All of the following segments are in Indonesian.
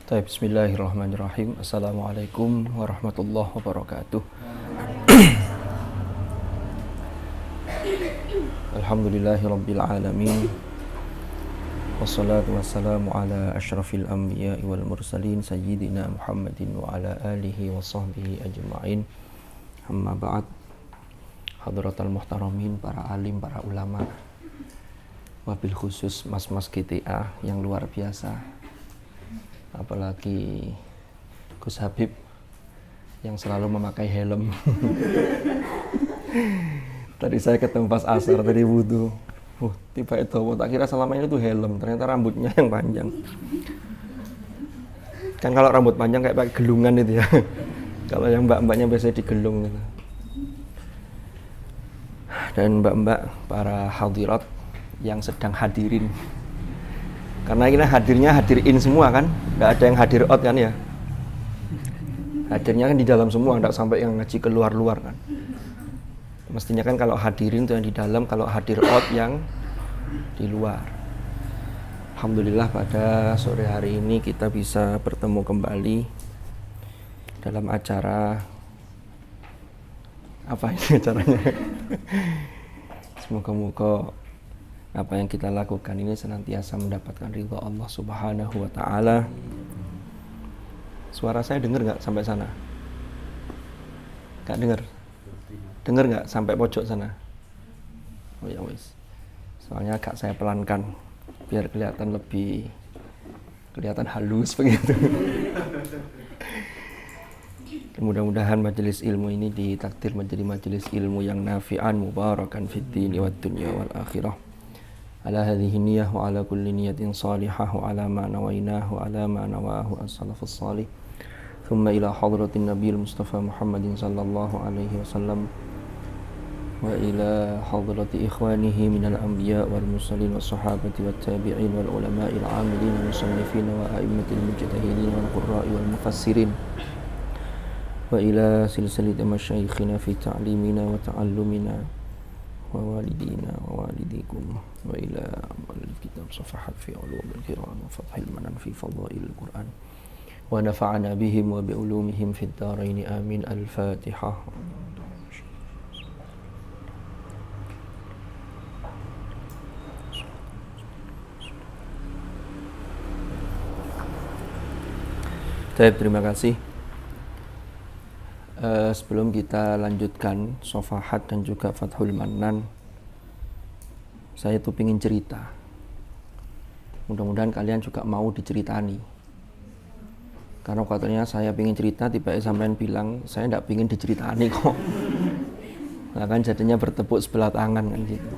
Bismillahirrahmanirrahim. Assalamualaikum warahmatullahi wabarakatuh. Alhamdulillahirabbil alamin. Wassalatu wassalamu ala asyrafil anbiya'i wal mursalin sayyidina Muhammadin wa ala alihi wa sahbihi ajma'in. Amma ba'd. Hadratal muhtaramin, para alim, para ulama, wabil khusus mas-mas GTA yang luar biasa, apalagi Gus Habib yang selalu memakai helm. Tadi saya ketemu pas asar tadi wudu, tiba itu tak kira selama ini tuh helm, ternyata rambutnya yang panjang. Kan kalau rambut panjang kayak pakai gelungan itu ya. Kalau yang mbak-mbaknya biasanya digelung gitu. Dan mbak-mbak para hadirat yang sedang hadirin, karena ini hadirnya hadirin semua kan, nggak ada yang hadir out kan ya, hadirnya kan di dalam semua, nggak sampai yang ngaji keluar-luar kan. Mestinya kan kalau hadirin itu yang di dalam, kalau hadir out yang di luar. Alhamdulillah pada sore hari ini kita bisa bertemu kembali dalam acara apa ini acaranya. Semoga-moga apa yang kita lakukan ini senantiasa mendapatkan ridha Allah Subhanahu wa ta'ala. Suara saya dengar nggak sampai sana? Nggak dengar? Dengar nggak sampai pojok sana? Oh ya wis. Soalnya agak saya pelankan biar kelihatan halus begitu. Mudah-mudahan majelis ilmu ini ditakdir menjadi majelis ilmu yang nafi'an mubarakan fid dini wad dunya wal akhirah. Ala hadhihi niyyah wa ala kulli niyatin salihah wa ala ma nawainahu ala ma nawahu as-salafus salih. Thumma ila hadratin nabiyil mustafa Muhammadin sallallahu alaihi wasallam wa ila hadrati ikhwanihi minal anbiya wal mursalin was sahabati wat tabi'in wal ulama'il 'amilin wal musannifin wa a'immatil mujtahidin wal qurra'i wal mufassirin wa ila silsilati masyayikhina fi ta'limina wa ta'allumina wa walidina wa walidikum wa ila amal kitab safahat fi ulumil Quran wa fathil manan fi fadailil Quran wa nafa'ana bihim wa bi ulumihim fid dharain amin. Al-Fatihah. Terima kasih. Sebelum kita lanjutkan Sofahat dan juga Fathul Manan, saya tuh pingin cerita. Mudah-mudahan kalian juga mau diceritani. Karena katanya saya pingin cerita, tiba-tiba sampean bilang saya enggak pingin diceritani kok. Nah kan jadinya bertepuk sebelah tangan kan gitu.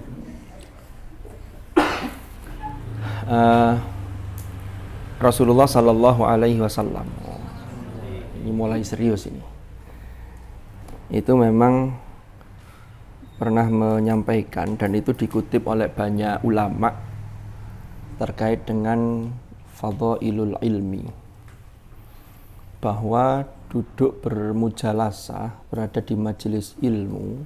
Rasulullah Sallallahu Alaihi Wasallam, ini mulai serius ini. Itu memang pernah menyampaikan, dan itu dikutip oleh banyak ulama terkait dengan fadhailul ilmi, bahwa duduk bermujalasah, berada di majelis ilmu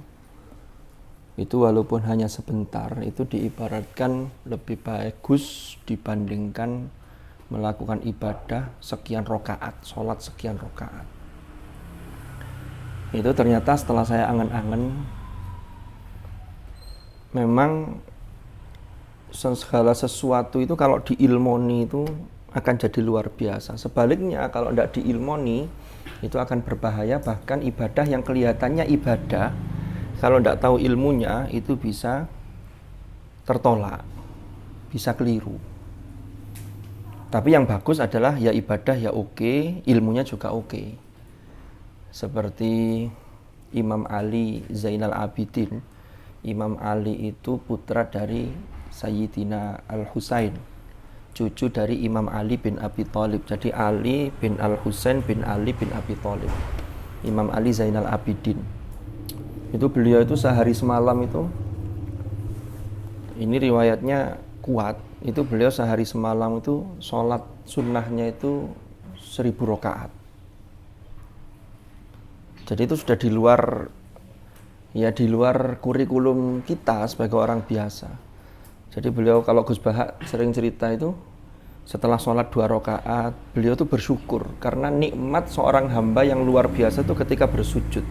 itu walaupun hanya sebentar, itu diibaratkan lebih bagus dibandingkan melakukan ibadah sekian rakaat, sholat sekian rakaat. Itu ternyata setelah saya angen-angen, memang segala sesuatu itu kalau diilmoni itu akan jadi luar biasa. Sebaliknya kalau tidak diilmoni itu akan berbahaya. Bahkan ibadah yang kelihatannya ibadah, kalau tidak tahu ilmunya itu bisa tertolak, bisa keliru. Tapi yang bagus adalah ya ibadah ya oke, ilmunya juga oke. Seperti Imam Ali Zainal Abidin. Imam Ali itu putra dari Sayyidina Al-Husain, cucu dari Imam Ali bin Abi Thalib. Jadi Ali bin Al-Husain bin Ali bin Abi Thalib. Imam Ali Zainal Abidin. Itu beliau itu sehari semalam itu, ini riwayatnya kuat, itu beliau sehari semalam itu sholat sunnahnya itu 1000 rakaat. Jadi itu sudah di luar kurikulum kita sebagai orang biasa. Jadi beliau, kalau Gus Bahak sering cerita itu, Setelah sholat 2 rakaat, beliau tuh bersyukur karena nikmat seorang hamba yang luar biasa tuh ketika bersujud.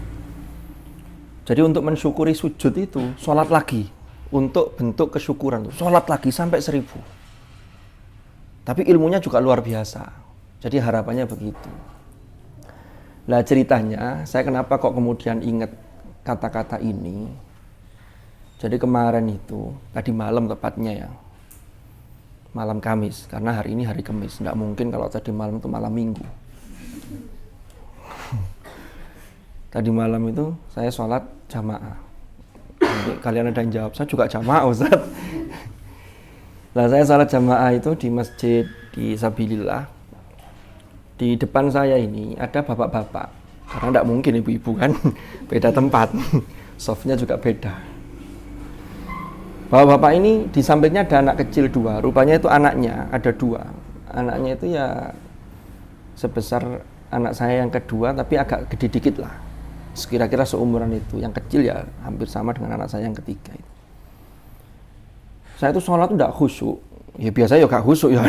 Jadi untuk mensyukuri sujud itu, sholat lagi untuk bentuk kesyukuran tuh, sholat lagi sampai 1000. Tapi ilmunya juga luar biasa. Jadi harapannya begitu. Nah ceritanya, saya kenapa kok kemudian ingat kata-kata ini? Jadi kemarin itu, tadi malam tepatnya ya, malam Kamis, karena hari ini hari Kamis. Nggak mungkin kalau tadi malam itu malam Minggu. Tadi malam itu saya sholat jamaah. Nanti kalian ada yang jawab, saya juga jamaah Ustaz. Nah saya sholat jamaah itu di masjid di Sabilillah. Di depan saya ini ada bapak-bapak. Karena nggak mungkin ibu-ibu kan, beda tempat. Softnya juga beda. Bapak-bapak ini di sampingnya ada anak kecil 2. Rupanya itu anaknya ada 2. Anaknya itu ya sebesar anak saya yang kedua, tapi agak gede dikit lah. Sekira-kira seumuran itu. Yang kecil ya hampir sama dengan anak saya yang ketiga itu. Saya itu sholat itu tidak khusyuk. Ya biasa ya gak khusyuk ya.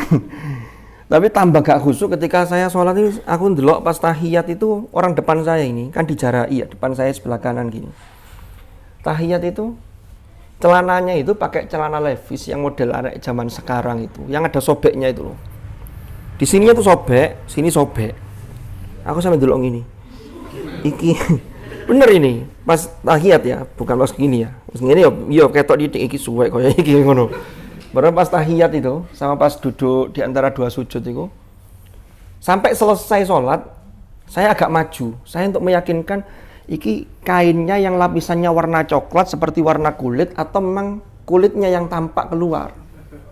Tapi tambah gak khusyuk ketika saya sholat itu, aku ndelok pas tahiyat itu orang depan saya ini kan dijarai ya, depan saya sebelah kanan gini. Tahiyat itu celananya itu pakai celana Levi's yang model anak zaman sekarang itu, yang ada sobeknya itu loh. Di sininya tuh sobek, sini sobek. Aku sampai delok gini. Iki bener ini, pas tahiyat ya, bukan pas gini ya. Pas gini yo ketok didik iki suwek koyo iki ngono. Baru pas tahiyat itu sama pas duduk di antara 2 sujud itu, sampai selesai sholat, saya agak maju. Saya untuk meyakinkan iki kainnya yang lapisannya warna coklat seperti warna kulit atau memang kulitnya yang tampak keluar.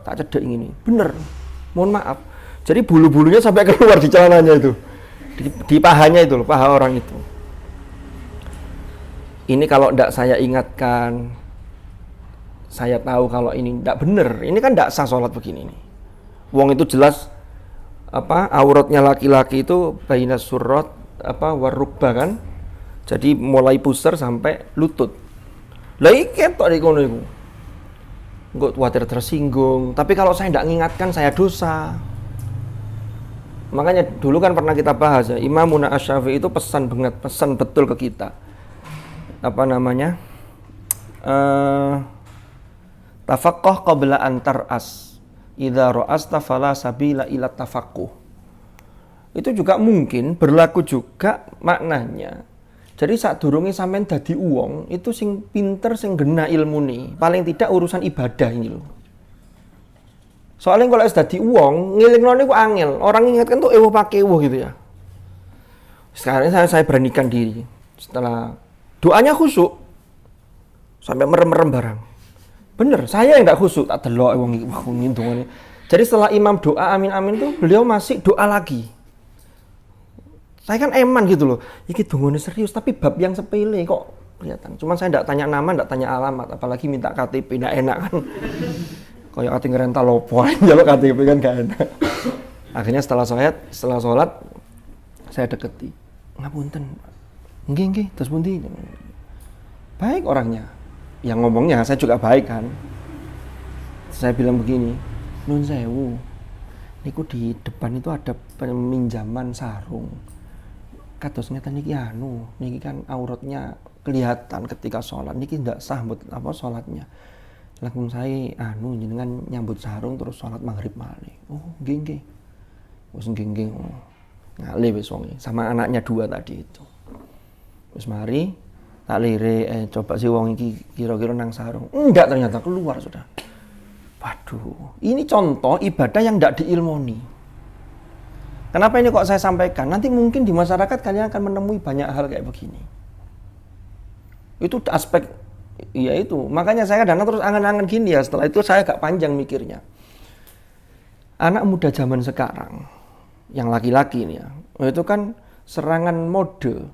Tak cedek ini. Bener. Mohon maaf. Jadi bulu-bulunya sampai keluar di celananya itu. Di pahanya itu loh, paha orang itu. Ini kalau ndak saya ingatkan, saya tahu kalau ini ndak bener. Ini kan ndak sah sholat begini nih. Wong itu jelas auratnya laki-laki itu baina surrat warukba kan. Jadi mulai pusar sampai lutut. Lah iki ketok di kono iku. Engko kuwatir tersinggung, tapi kalau saya tidak mengingatkan saya dosa. Makanya dulu kan pernah kita bahas ya, Imam Asy-Syafi'i itu pesan banget, pesan betul ke kita. Tafaqqah qabla an tar'as. Idza ra'asta fala sabila ila tafaqquh. Itu juga mungkin berlaku juga maknanya. Jadi saat durunge sampean dadi uwong, itu sing pinter sing genah ilmune, paling tidak urusan ibadah ini loh. Soalnya kalau wis dadi uwong, ngilingno niku angel. Orang ingatkan tuh ewo pakai ewo gitu ya. Sekarang saya beranikan diri. Setelah doanya khusyuk sampai merem-merem barang. Bener, saya yang enggak khusyuk, tak delok wong iki wah ngintungane. Jadi setelah imam doa amin amin tuh beliau masih doa lagi. Saya kan eman gitu loh, iki dongane serius, tapi bab yang sepele kok kelihatan. Cuman saya enggak tanya nama, enggak tanya alamat, apalagi minta KTP, enggak enak kan. Kayak ati ngerental opo aja lo KTP kan gak enak. Akhirnya setelah sholat, saya deketi. Ngapunten. Nggih, terus pundi? Baik orangnya. Yang ngomongnya saya juga baik kan. Saya bilang begini, nun sewu. Niku di depan itu ada peminjaman sarung. Kados ngeten niki niki kan auratnya kelihatan ketika sholat. Niki ndak sah buat sholatnya. Langsung saya jenengan nyambut sarung terus sholat maghrib malih. Oh, nggih. Wis nggih. Ngalih wis wong sama anaknya 2 tadi itu. Wis mari tak lirik coba si wong iki kira-kira nang sarung. Enggak, ternyata keluar sudah. Waduh, ini contoh ibadah yang enggak diilmoni. Kenapa ini kok saya sampaikan? Nanti mungkin di masyarakat kalian akan menemui banyak hal kayak begini. Itu aspek ya itu. Makanya saya kadang terus angan-angan gini ya. Setelah itu saya agak panjang mikirnya. Anak muda zaman sekarang yang laki-laki ini ya, itu kan serangan mode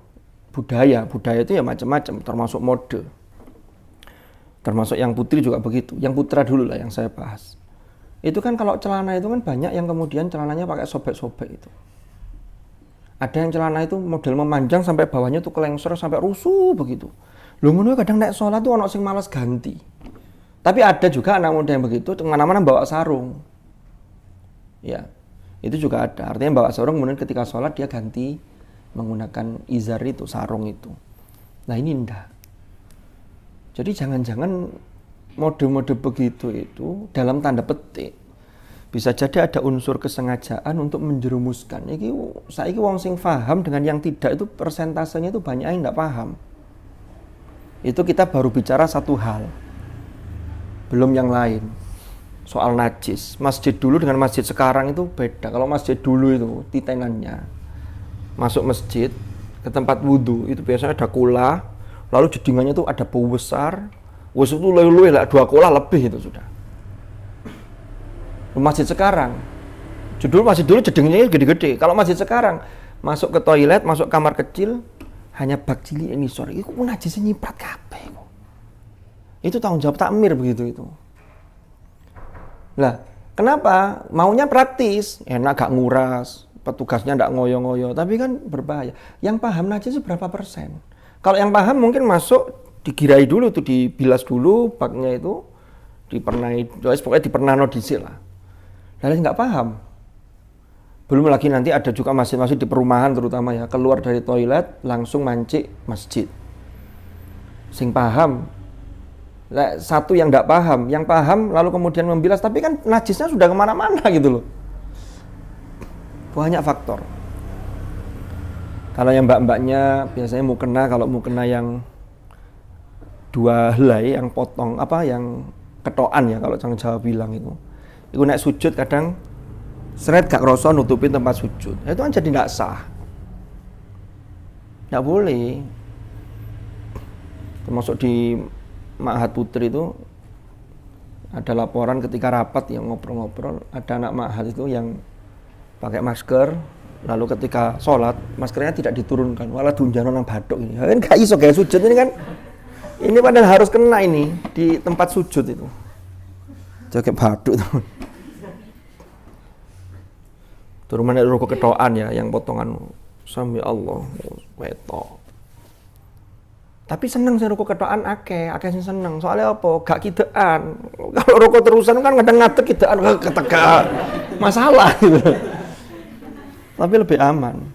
budaya itu ya macam-macam, termasuk mode. Termasuk yang putri juga begitu. Yang putra dulu lah yang saya bahas. Itu kan kalau celana itu kan banyak yang kemudian celananya pakai sobek-sobek itu. Ada yang celana itu model memanjang sampai bawahnya tuh kelengsor sampai rusuh begitu. Lho ngono kadang nek sholat tuh ono sing malas ganti. Tapi ada juga anak muda yang begitu, kemana-mana bawa sarung. Ya, itu juga ada. Artinya bawa sarung kemudian ketika sholat dia ganti menggunakan izar itu, sarung itu. Nah ini enggak. Jadi jangan-jangan mode-mode begitu itu dalam tanda petik bisa jadi ada unsur kesengajaan untuk menjerumuskan. Saiki wong sing paham dengan yang tidak itu persentasenya itu banyak yang enggak paham. Itu kita baru bicara satu hal. Belum yang lain. Soal najis. Masjid dulu dengan masjid sekarang itu beda. Kalau masjid dulu itu titenannya. Masuk masjid ke tempat wudhu itu biasanya ada kula, lalu jedingannya itu ada bau besar. Wes itu luwe-luwe lah 2 kula lebih itu sudah. Masjid sekarang. Masjid dulu jedingnya gede-gede. Kalau masjid sekarang masuk ke toilet, masuk kamar kecil hanya bak cilik ini sore. Iku najis nyiprat kabeh. Itu tanggung jawab takmir begitu itu. Lah, kenapa? Maunya praktis, enak gak nguras, petugasnya gak ngoyo-ngoyo, tapi kan berbahaya. Yang paham najis berapa persen? Kalau yang paham mungkin masuk digirai dulu tuh, dibilas dulu baknya itu, dipernai, pokoknya dipernano dhisik lah. Lalu nggak paham. Belum lagi nanti ada juga masjid-masjid di perumahan terutama ya, keluar dari toilet langsung mancik masjid. Sing paham. Satu yang nggak paham, yang paham lalu kemudian membilas, tapi kan najisnya sudah kemana-mana gitu loh. Banyak faktor. Kalau yang mbak-mbaknya biasanya kalau mukena yang 2 helai, yang potong yang ketokan ya kalau orang Jawa bilang itu naik sujud kadang seret gak kroso nutupin tempat sujud. Itu kan jadi tidak sah. Tidak boleh. Termasuk di Ma'had Putri itu ada laporan ketika rapat yang ngobrol-ngobrol, ada anak Ma'had itu yang pakai masker, lalu ketika sholat maskernya tidak diturunkan, malah dunjano nang bathuk ini. Kan gak iso gaya sujud ini kan. Ini padahal harus kena ini di tempat sujud itu. Jaket bathuk itu. Turunan rokok ketokan ya, yang potongan sami Allah wetok. Tapi seneng sih rokok ketokan akeh sing seneng. Soalnya apa? Gak kidean. Kalau rokok terusan kan kadang ngadeg kidean ketegak. Masalah gitu. Tapi lebih aman.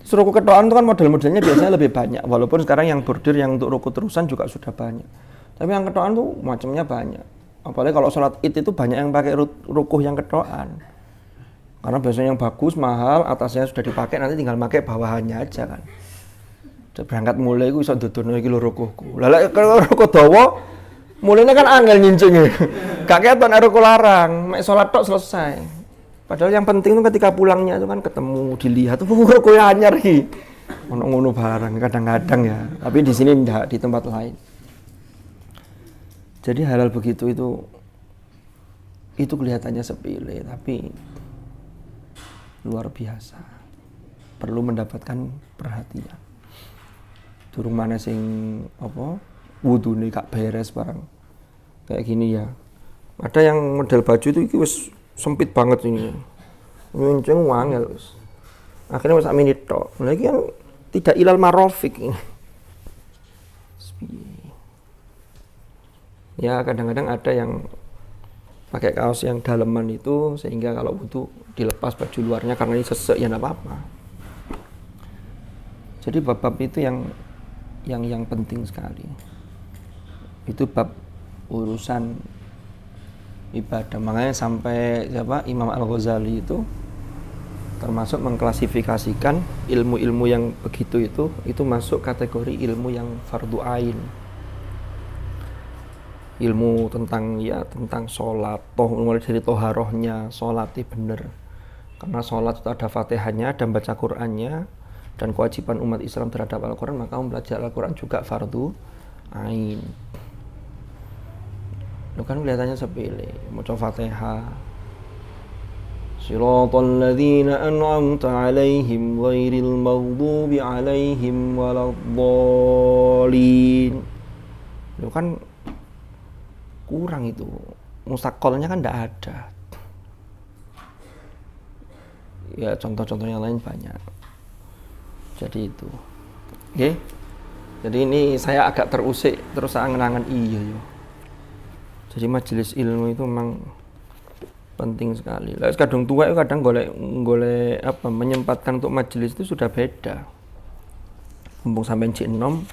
Terus rokok ketokan itu kan model-modelnya biasanya lebih banyak. Walaupun sekarang yang bordir yang untuk rokok terusan juga sudah banyak. Tapi yang ketokan tuh macamnya banyak. Apalagi kalau sholat Id itu banyak yang pakai rukuh yang ketokan. Karena biasanya yang bagus, mahal, atasnya sudah dipakai, nanti tinggal pakai bawahannya aja kan. Berangkat mulai gue bisa dudono iki lho rukuhku. Lah kalau rukuh dawa mulainya kan angel nyincinge. Gak keton rukuh larang, mek salat tok selesai. Padahal yang penting itu ketika pulangnya itu kan ketemu, dilihat rukuh anyar iki. Ono-ono barang kadang-kadang ya. Tapi di sini enggak, di tempat lain. Jadi hal-hal begitu itu kelihatannya sepele tapi luar biasa. Perlu mendapatkan perhatian. Durung mana sing wudune gak beres barang. Kayak gini ya. Ada yang model baju itu wis sempit banget ini. Ngenceng wangel wis. Akhirnya wis sak menit tok. Lah iki kan tidak ilal marofik ini. Ya kadang-kadang ada yang pakai kaos yang daleman itu sehingga kalau butuh dilepas baju luarnya karena ini sesek ya enggak apa-apa. Jadi bab-bab itu yang penting sekali. Itu bab urusan ibadah. Makanya sampai Imam Al-Ghazali itu termasuk mengklasifikasikan ilmu-ilmu yang begitu itu masuk kategori ilmu yang fardu ain. Ilmu tentang sholat, mulai dari toharohnya, sholatnya bener. Karena sholat itu ada fatihahnya, dan baca Qur'annya, dan kewajiban umat Islam terhadap Al-Quran, maka belajar Al-Quran juga fardu ain. Itu kan kelihatannya sepele, maca Fatihah. Shiratal ladzina an'amta 'alaihim ghairil maghdubi 'alaihim waladdallin. Itu kan kurang itu. Mustaqolnya kan enggak ada. Ya contoh-contoh yang lain banyak. Jadi itu. Oke. Jadi ini saya agak terusik terus angen-angen iya yo. Jadi majelis ilmu itu memang Penting sekali. Lah kadang tua itu kadang golek apa menyempatkan untuk majelis itu sudah beda. Mumpung sampai cik enom,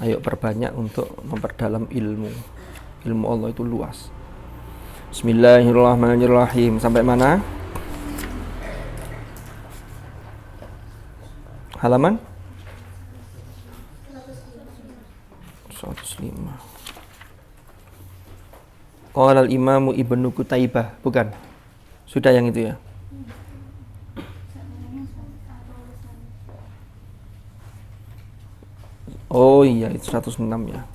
ayo perbanyak untuk memperdalam ilmu. Ilmu Allah itu luas. Bismillahirrahmanirrahim. Sampai mana? Halaman 105. Qala al-Imamu Ibnu Qutaibah, bukan? Sudah yang itu ya? Oh iya, itu 106 ya.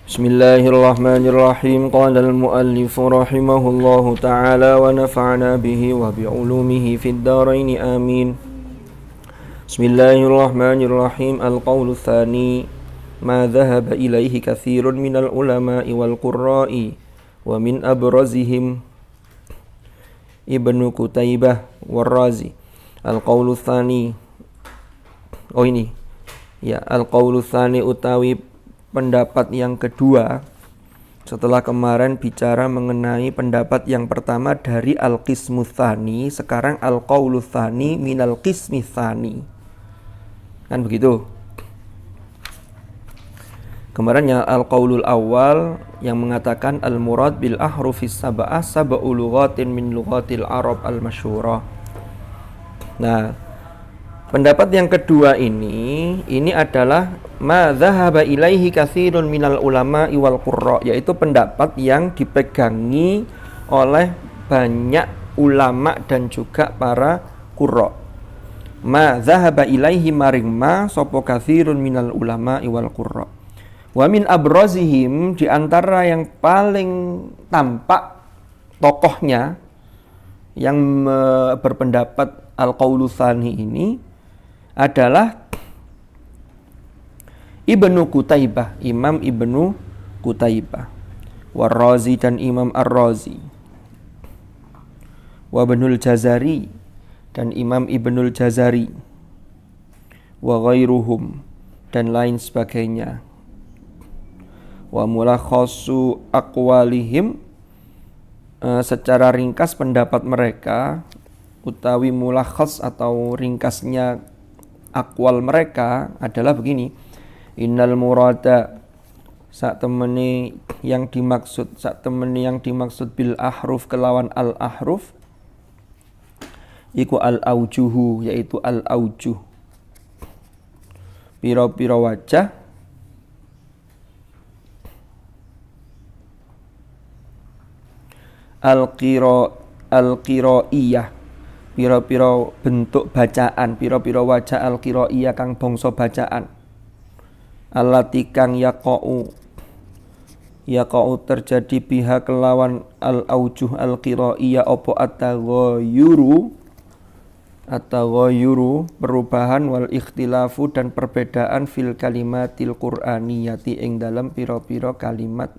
Bismillahirrahmanirrahim. Qala al-muallif rahimahullahu ta'ala wa nafa'na bihi wa bi'ulumihi fid dharain amin. Bismillahirrahmanirrahim. Al-qawlu tsani ma dhahaba ilaihi katsirun minal ulama'i wal qurra'i wa min abrazihim Ibnu Qutaibah war-Razi. Al-qawlu tsani, oh ini ya, al-qawlu tsani utawi pendapat yang kedua setelah kemarin bicara mengenai pendapat yang pertama dari al-qismu tsani, sekarang al-qawlu tsani minal qismi tsani, kan begitu. Kemarin yang al-qaulul awal yang mengatakan al-murad bil ahrufis sab'ah sab'u lughatin min lughatil Arab al-masyhurah. Nah, pendapat yang kedua ini adalah ma dhahaba ilaihi katsirun minal ulama'i wal qurra, yaitu pendapat yang dipegangi oleh banyak ulama dan juga para qurra. Ma dhahaba ilaihi maring ma sapa katsirun minal ulama'i wal qurra. Wa min abrazihim, di antara yang paling tampak tokohnya yang berpendapat al-qaulu tsani ini adalah Ibnu Qutaibah, Imam Ibnu Qutaibah, war-Razi dan Imam ar-Razi, wa Ibnul Jazari dan Imam Ibnul Jazari, wa ghairuhum dan lain sebagainya. Wa mulakhasu aqwalihim, secara ringkas pendapat mereka utawi mulakhas atau ringkasnya aqwal mereka adalah begini. Innal murada, sak temeni yang dimaksud bil ahruf kelawan al ahruf iku al aujuhu, yaitu al aujuh, pira-pira wajah al-qiraiyah, pira-pira bentuk bacaan, pira-pira wajah al-qiraiyah kang bangsa bacaan, allati kang yaqau terjadi pihak kelawan al-aujuh al-qiraiyah apa at-taghayyuru perubahan wal ikhtilafu dan perbedaan fil kalimatil qur'aniyati ing dalam pira-pira kalimat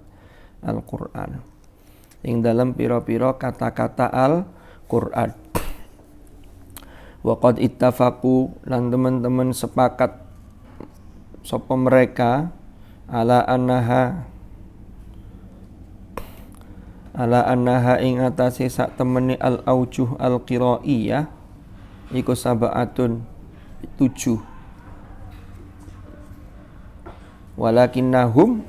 Al-Qur'an, ing dalam pira-pira kata-kata Al-Qur'an. Wa qad ittafaqu, lan teman-teman sepakat sapa mereka ala annaha ing atase sak temene al-aujuh al-qiraiyah iku sab'atun 7. Walakinnahum,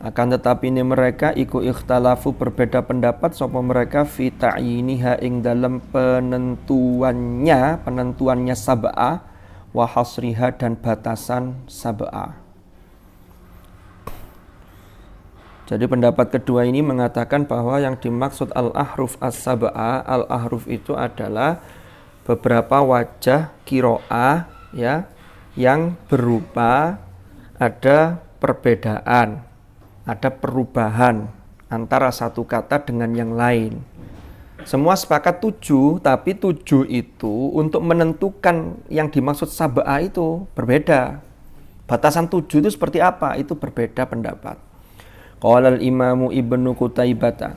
akan tetapi ini mereka iku ikhtalafu berbeda pendapat sapa mereka fi ta'yiniha ing dalam penentuannya sab'ah wa hasriha dan batasan sab'ah. Jadi pendapat kedua ini mengatakan bahwa yang dimaksud al-ahruf as-sab'ah, al-ahruf itu adalah beberapa wajah qiraah ya yang berupa ada perbedaan, ada perubahan antara satu kata dengan yang lain. Semua sepakat 7, tapi 7 itu untuk menentukan yang dimaksud sab'ah itu berbeda. Batasan 7 itu seperti apa? Itu berbeda pendapat. Qala al-Imamu Ibnu Qutaibah.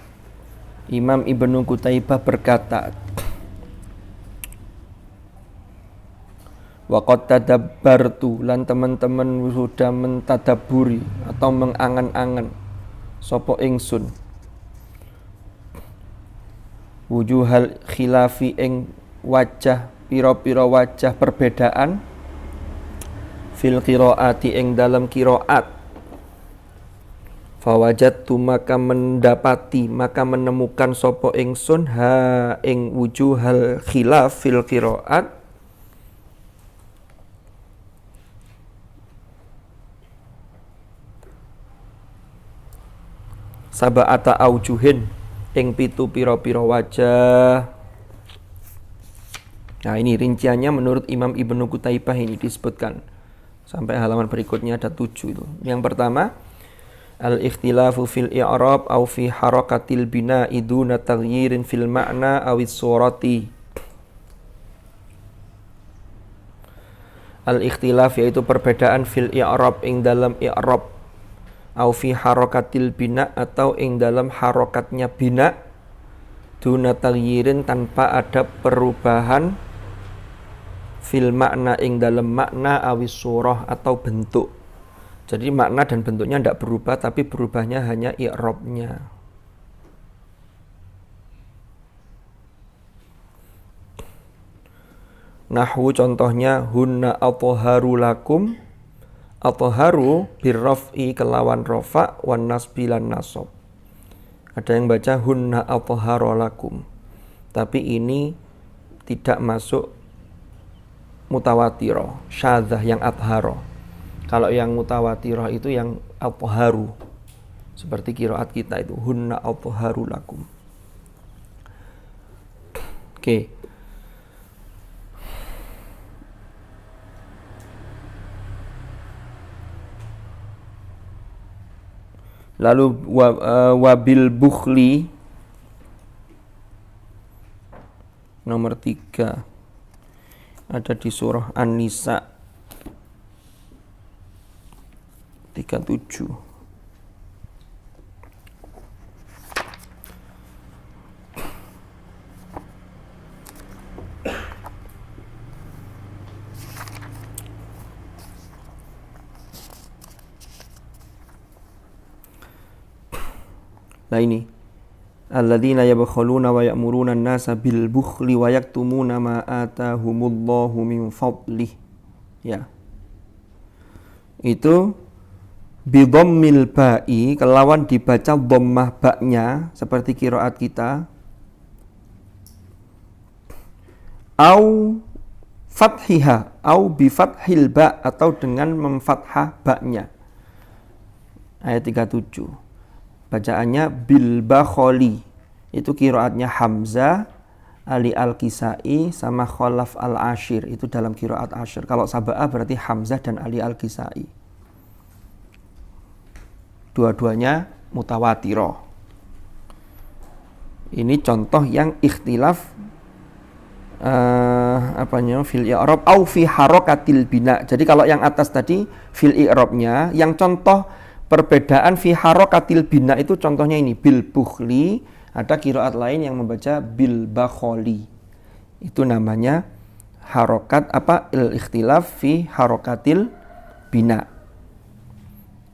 Imam Ibnu Qutaibah berkata, wa qad tadabbartu, lan teman-teman sudah mentadaburi atau mengangan-angan sapa ingsun wujuhal khilafi ing wajah pira-pira wajah perbedaan fil qiraati ing dalam qiraat. Fawajadtu maka mendapati maka menemukan sapa ingsun ha ing wujuhal khilaf fil qiraat sab'ata aujuhin ing pitu pira-pira wajah. Nah, ini rinciannya menurut Imam Ibnu Qutaibah ini disebutkan. Sampai halaman berikutnya ada 7 itu. Yang pertama, al-ikhtilafu fil i'rab au fi harakatil bina'i duna taghyirin fil ma'na awis surati. Al-ikhtilaf yaitu perbedaan fil i'rab ing dalam i'rab au fi harakatil bina atau ing dalam harokatnya bina duna taghyirin tanpa ada perubahan fil makna ing dalam makna awis surah atau bentuk. Jadi makna dan bentuknya tidak berubah tapi berubahnya hanya i'rabnya. Nahwu contohnya hunna athaharu lakum. Athaharu birraf'i kelawan rafa wan nasbi lan nasab. Ada yang baca hunna athharu lakum. Tapi ini tidak masuk mutawatirah, syadzah yang athhara. Kalau yang mutawatirah itu yang athharu. Seperti qiraat kita itu hunna athharu lakum. Oke. Lalu wabil bukhli nomor 3 ada di surah An-Nisa 37. Nah ini alladzina yabkhuluna wa ya'muruna an-nasa bil bukhli wa yaktumuna ma atahumullahu min fadlih. Ya. Itu bi dhammil ba'i kelawan dibaca dhammah ba'nya seperti qiraat kita. Au fathiha au bi fathil ba' atau dengan memfathah ba'nya. Ayat 37. Bacaannya bil bakholi. Itu qiraatnya Hamzah, Ali Al-Kisai sama Khalaf Al-Ashir. Itu dalam qiraat Ashir. Kalau Sab'ah berarti Hamzah dan Ali Al-Kisai. Dua-duanya mutawatirah. Ini contoh yang ikhtilaf fil i'rab au fi harakatil bina. Jadi kalau yang atas tadi fil i'rabnya, yang contoh perbedaan fi harakatil bina itu contohnya ini bil bukhli, ada qiraat lain yang membaca bil bakholi. Itu namanya harokat ikhtilaf fi harakatil bina.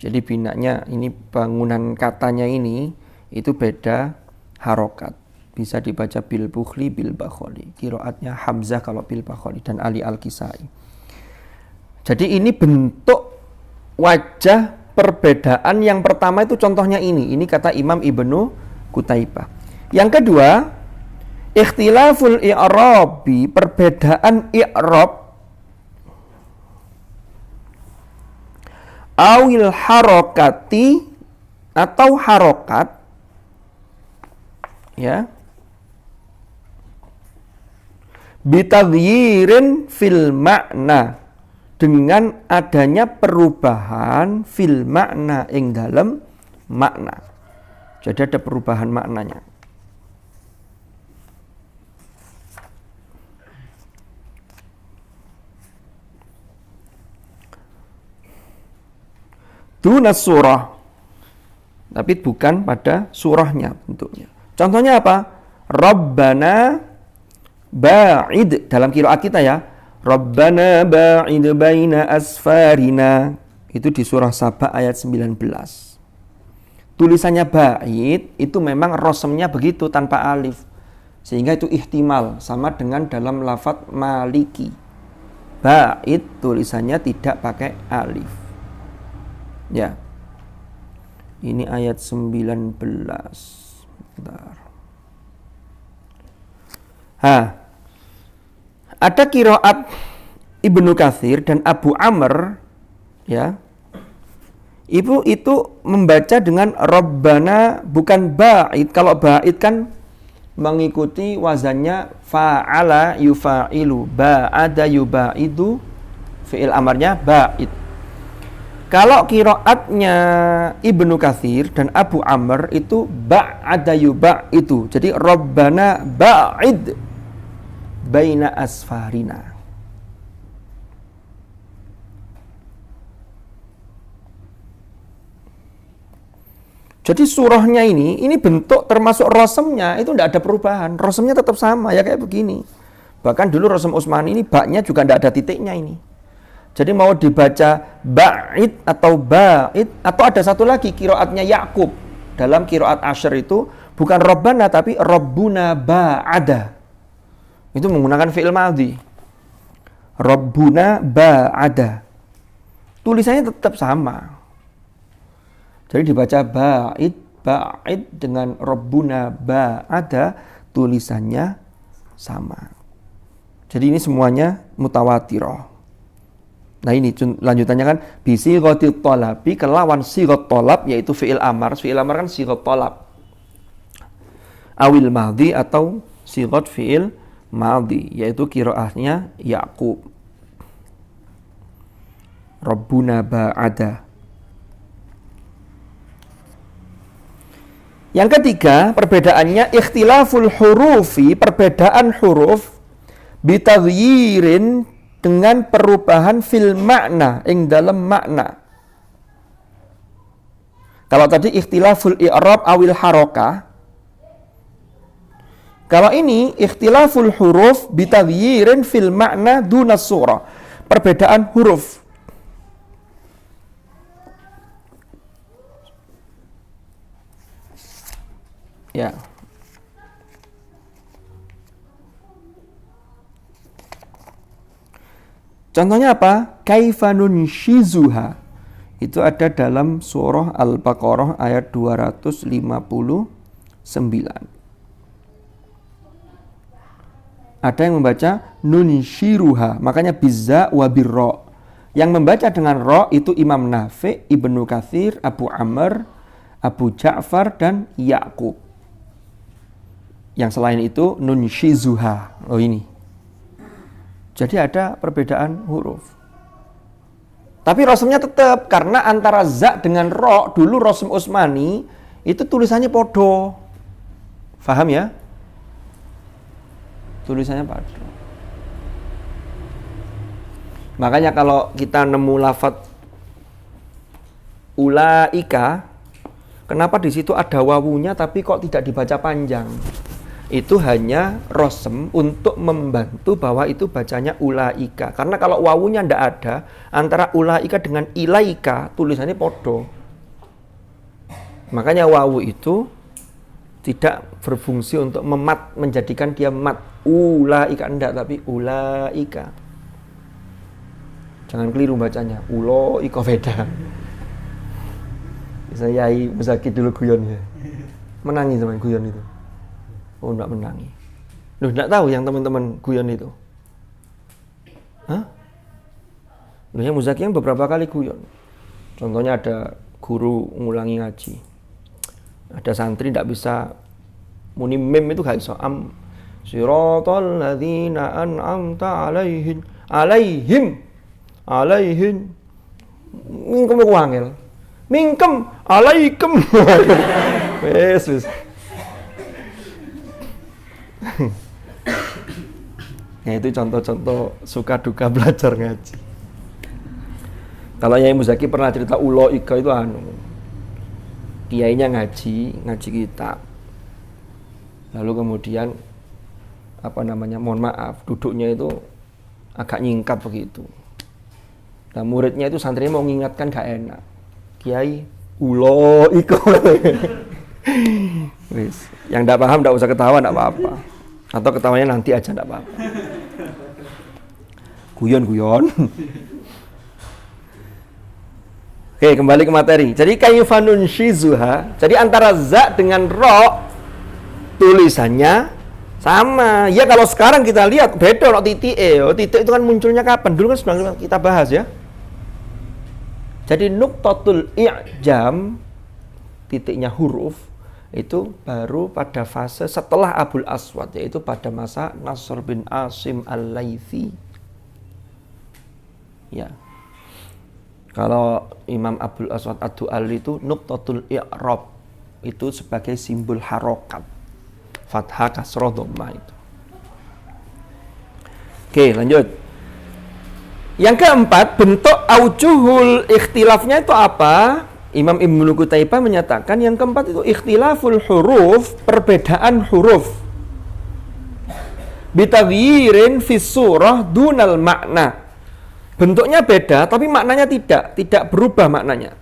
Jadi binanya ini bangunan katanya ini itu beda harokat. Bisa dibaca bil bukhli bil bakholi. Qiraatnya Hamzah kalau bil bakholi dan Ali Al-Kisai. Jadi ini bentuk wajah perbedaan yang pertama itu contohnya ini. Ini kata Imam Ibnu Qutaibah. Yang kedua, ikhtilaful i'rabi, perbedaan i'rab awil harokati atau harokat, ya, bitadhyirin fil makna, dengan adanya perubahan fil makna ing dalam makna. Jadi ada perubahan maknanya. Dunas surah, tapi bukan pada surahnya bentuknya. Contohnya apa? Rabbana ba'id dalam qiraat kita ya. Rabbana ba'id baina asfarina. Itu di surah Saba ayat 19. Tulisannya ba'id itu memang rosemnya begitu tanpa alif. Sehingga itu ihtimal sama dengan dalam lafadz maliki. Ba'id tulisannya tidak pakai alif. Ya. Ini ayat 19. Bentar. Ada qiraat Ibnu Katsir dan Abu Amr, ya. Ibu itu membaca dengan Rabbana, bukan ba'id. Kalau ba'id kan mengikuti wazannya fa'ala yufa'ilu, ba'ada yuba'idu, fi'il amarnya ba'id. Kalau qiraatnya Ibnu Katsir dan Abu Amr itu ba'ada yuba'idu. Jadi Rabbana ba'id baina asfarina. Jadi surahnya ini bentuk termasuk rosemnya itu tidak ada perubahan. Rosemnya tetap sama ya kayak begini. Bahkan dulu rosem Utsmani ini baknya juga tidak ada titiknya ini. Jadi mau dibaca ba'id atau ba'id atau ada satu lagi qiraatnya Ya'qub. Dalam qiraat Asyr itu bukan Rabbana tapi Rabbuna ba'ada. Itu menggunakan fi'il madhi. Rabbuna ba'ada. Tulisannya tetap sama. Jadi dibaca ba'id dengan Rabbuna ba'ada, tulisannya sama. Jadi ini semuanya mutawatirah. Nah ini lanjutannya kan bisighatit thalabi, kelawan sighat thalab yaitu fi'il amar. Fi'il amar kan sighat thalab. Awil madhi atau sighat fi'il madhi yaitu qiraahnya Ya'qub. Rabbuna ba'ada. Yang ketiga, perbedaannya ikhtilaful hurufi, perbedaan huruf bitagyirin dengan perubahan fil makna, ing dalam makna. Kalau tadi ikhtilaful i'rab awil harokah, kalau ini ikhtilaful huruf bitagyirin fil makna dunas surah, perbedaan huruf. Ya. Contohnya apa? Kaifanun shizuha. Itu ada dalam surah Al-Baqarah ayat 259. Ada yang membaca nunshiruha, makanya bizza wa birra. Yang membaca dengan ra itu Imam Nafi', Ibnu Katsir, Abu Amr, Abu Ja'far dan Ya'qub. Yang selain itu nunshizuha. Oh ini. Jadi ada perbedaan huruf. Tapi rosemnya tetap karena antara za dengan ro dulu rosem Utsmani itu tulisannya podo. Faham ya? Tulisannya podo. Makanya kalau kita nemu lafadz ulaika, kenapa di situ ada wawunya tapi kok tidak dibaca panjang? Itu hanya rosem untuk membantu bahwa itu bacanya ulaika. Karena kalau wawunya tidak ada, antara ulaika dengan ilaika tulisannya podo. Makanya wawu itu tidak berfungsi untuk memat, menjadikan dia mat. Ulaika enggak, tapi ulaika. Jangan keliru bacanya. Ulaika beda. Misalnya Yai Muzaki dulu guyon ya. Menangis sama guyon itu. Oh, enggak menangi. Loh, enggak tahu yang teman-teman guyon itu. Hah? Loh, yang Muzaki yang beberapa kali guyon. Contohnya ada guru ngulangi ngaji. Ada santri enggak bisa muni mim itu gak iso. Siratal ladzina an'amta alaihim. Mingkem ku angel. Mingkem alaikum. Wes. Ya itu contoh-contoh suka duka belajar ngaji. Kalau Yai Muzaki pernah cerita ulaika itu kiainya ngaji kitab. Lalu kemudian mohon maaf, duduknya itu agak nyingkap begitu. Nah muridnya itu santrinya mau mengingatkan gak enak. Kiai ulaika. Wis, yang enggak paham enggak usah ketawa, enggak apa-apa. Atau ketawanya nanti aja enggak apa-apa. Guyon. Oke, kembali ke materi. Jadi kayfanun shizuha. Jadi antara za dengan ro tulisannya sama. Ya kalau sekarang kita lihat beda loh titik titik itu kan munculnya kapan? Dulu kan sudah kita bahas ya. Jadi nuqtatul i'jam titiknya huruf itu baru pada fase setelah Abul Aswad, yaitu pada masa Nasr bin Asim Al-Laitsi. Ya. Kalau Imam Abul Aswad Ad-Du'ali itu nuqtatul i'rab itu sebagai simbol harokat. Fathah, kasroh, dhammah itu. Oke, lanjut. Yang keempat, bentuk aujuhul ikhtilafnya itu apa? Imam Ibnu Qutaibah menyatakan yang keempat itu ikhtilaful huruf, perbedaan huruf. Bitagyirin fis surah dunal makna. Bentuknya beda, tapi maknanya tidak berubah maknanya.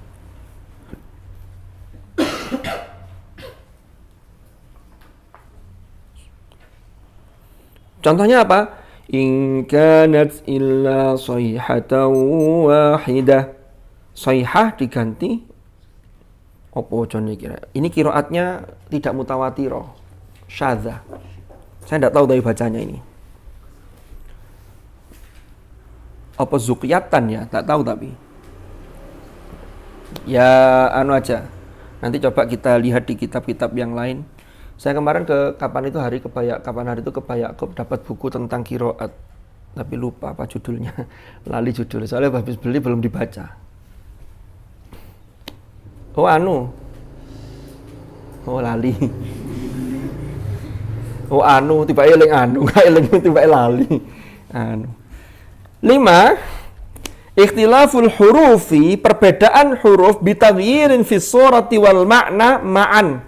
Contohnya apa? In kanat illa sayhatan wahidah. Sayhah diganti apa jone kira? Ini qiraatnya tidak mutawatirah. Syadzah. Saya tidak tahu dari bacanya ini. Apa zuqyatan ya? Tak tahu tapi. Ya anu aja. Nanti coba kita lihat di kitab-kitab yang lain. Saya kemarin kapan hari itu ke Bayakub dapat buku tentang qiraat. Tapi lupa apa judulnya. Lali judulnya. Soalnya habis beli belum dibaca. Oh lali. Oh tiba eling enggak eling tiba lali. 5. Ikhtilaful hurufi, perbedaan huruf bitagyirin fis surati wal makna ma'an.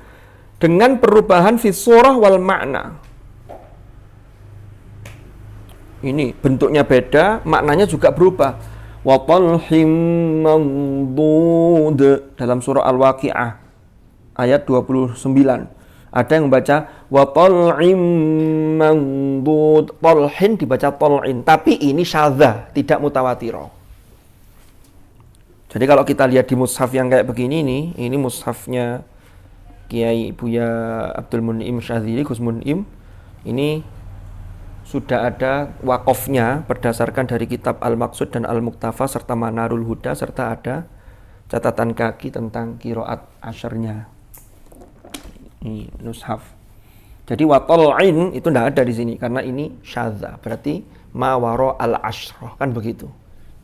Dengan perubahan fis surah wal makna. Ini bentuknya beda, maknanya juga berubah. Wa talhim mandud dalam surah Al-Waqi'ah ayat 29. Ada yang membaca wa tal'im mandud, talhin dibaca tal'in, tapi ini syadzah, tidak mutawatirah. Jadi kalau kita lihat di mushaf yang kayak begini nih, ini mushafnya Kiai Buya Abdul Mun'im Syadzili, Gus Mun'im. Ini sudah ada wakofnya berdasarkan dari kitab Al-Maqsud dan Al-Muqtafa serta Manarul Huda, serta ada catatan kaki tentang qiraat asyarnya. Ini mushaf. Jadi watol'in itu tidak ada di sini karena ini syadzah, berarti ma wara al-asyrah kan begitu.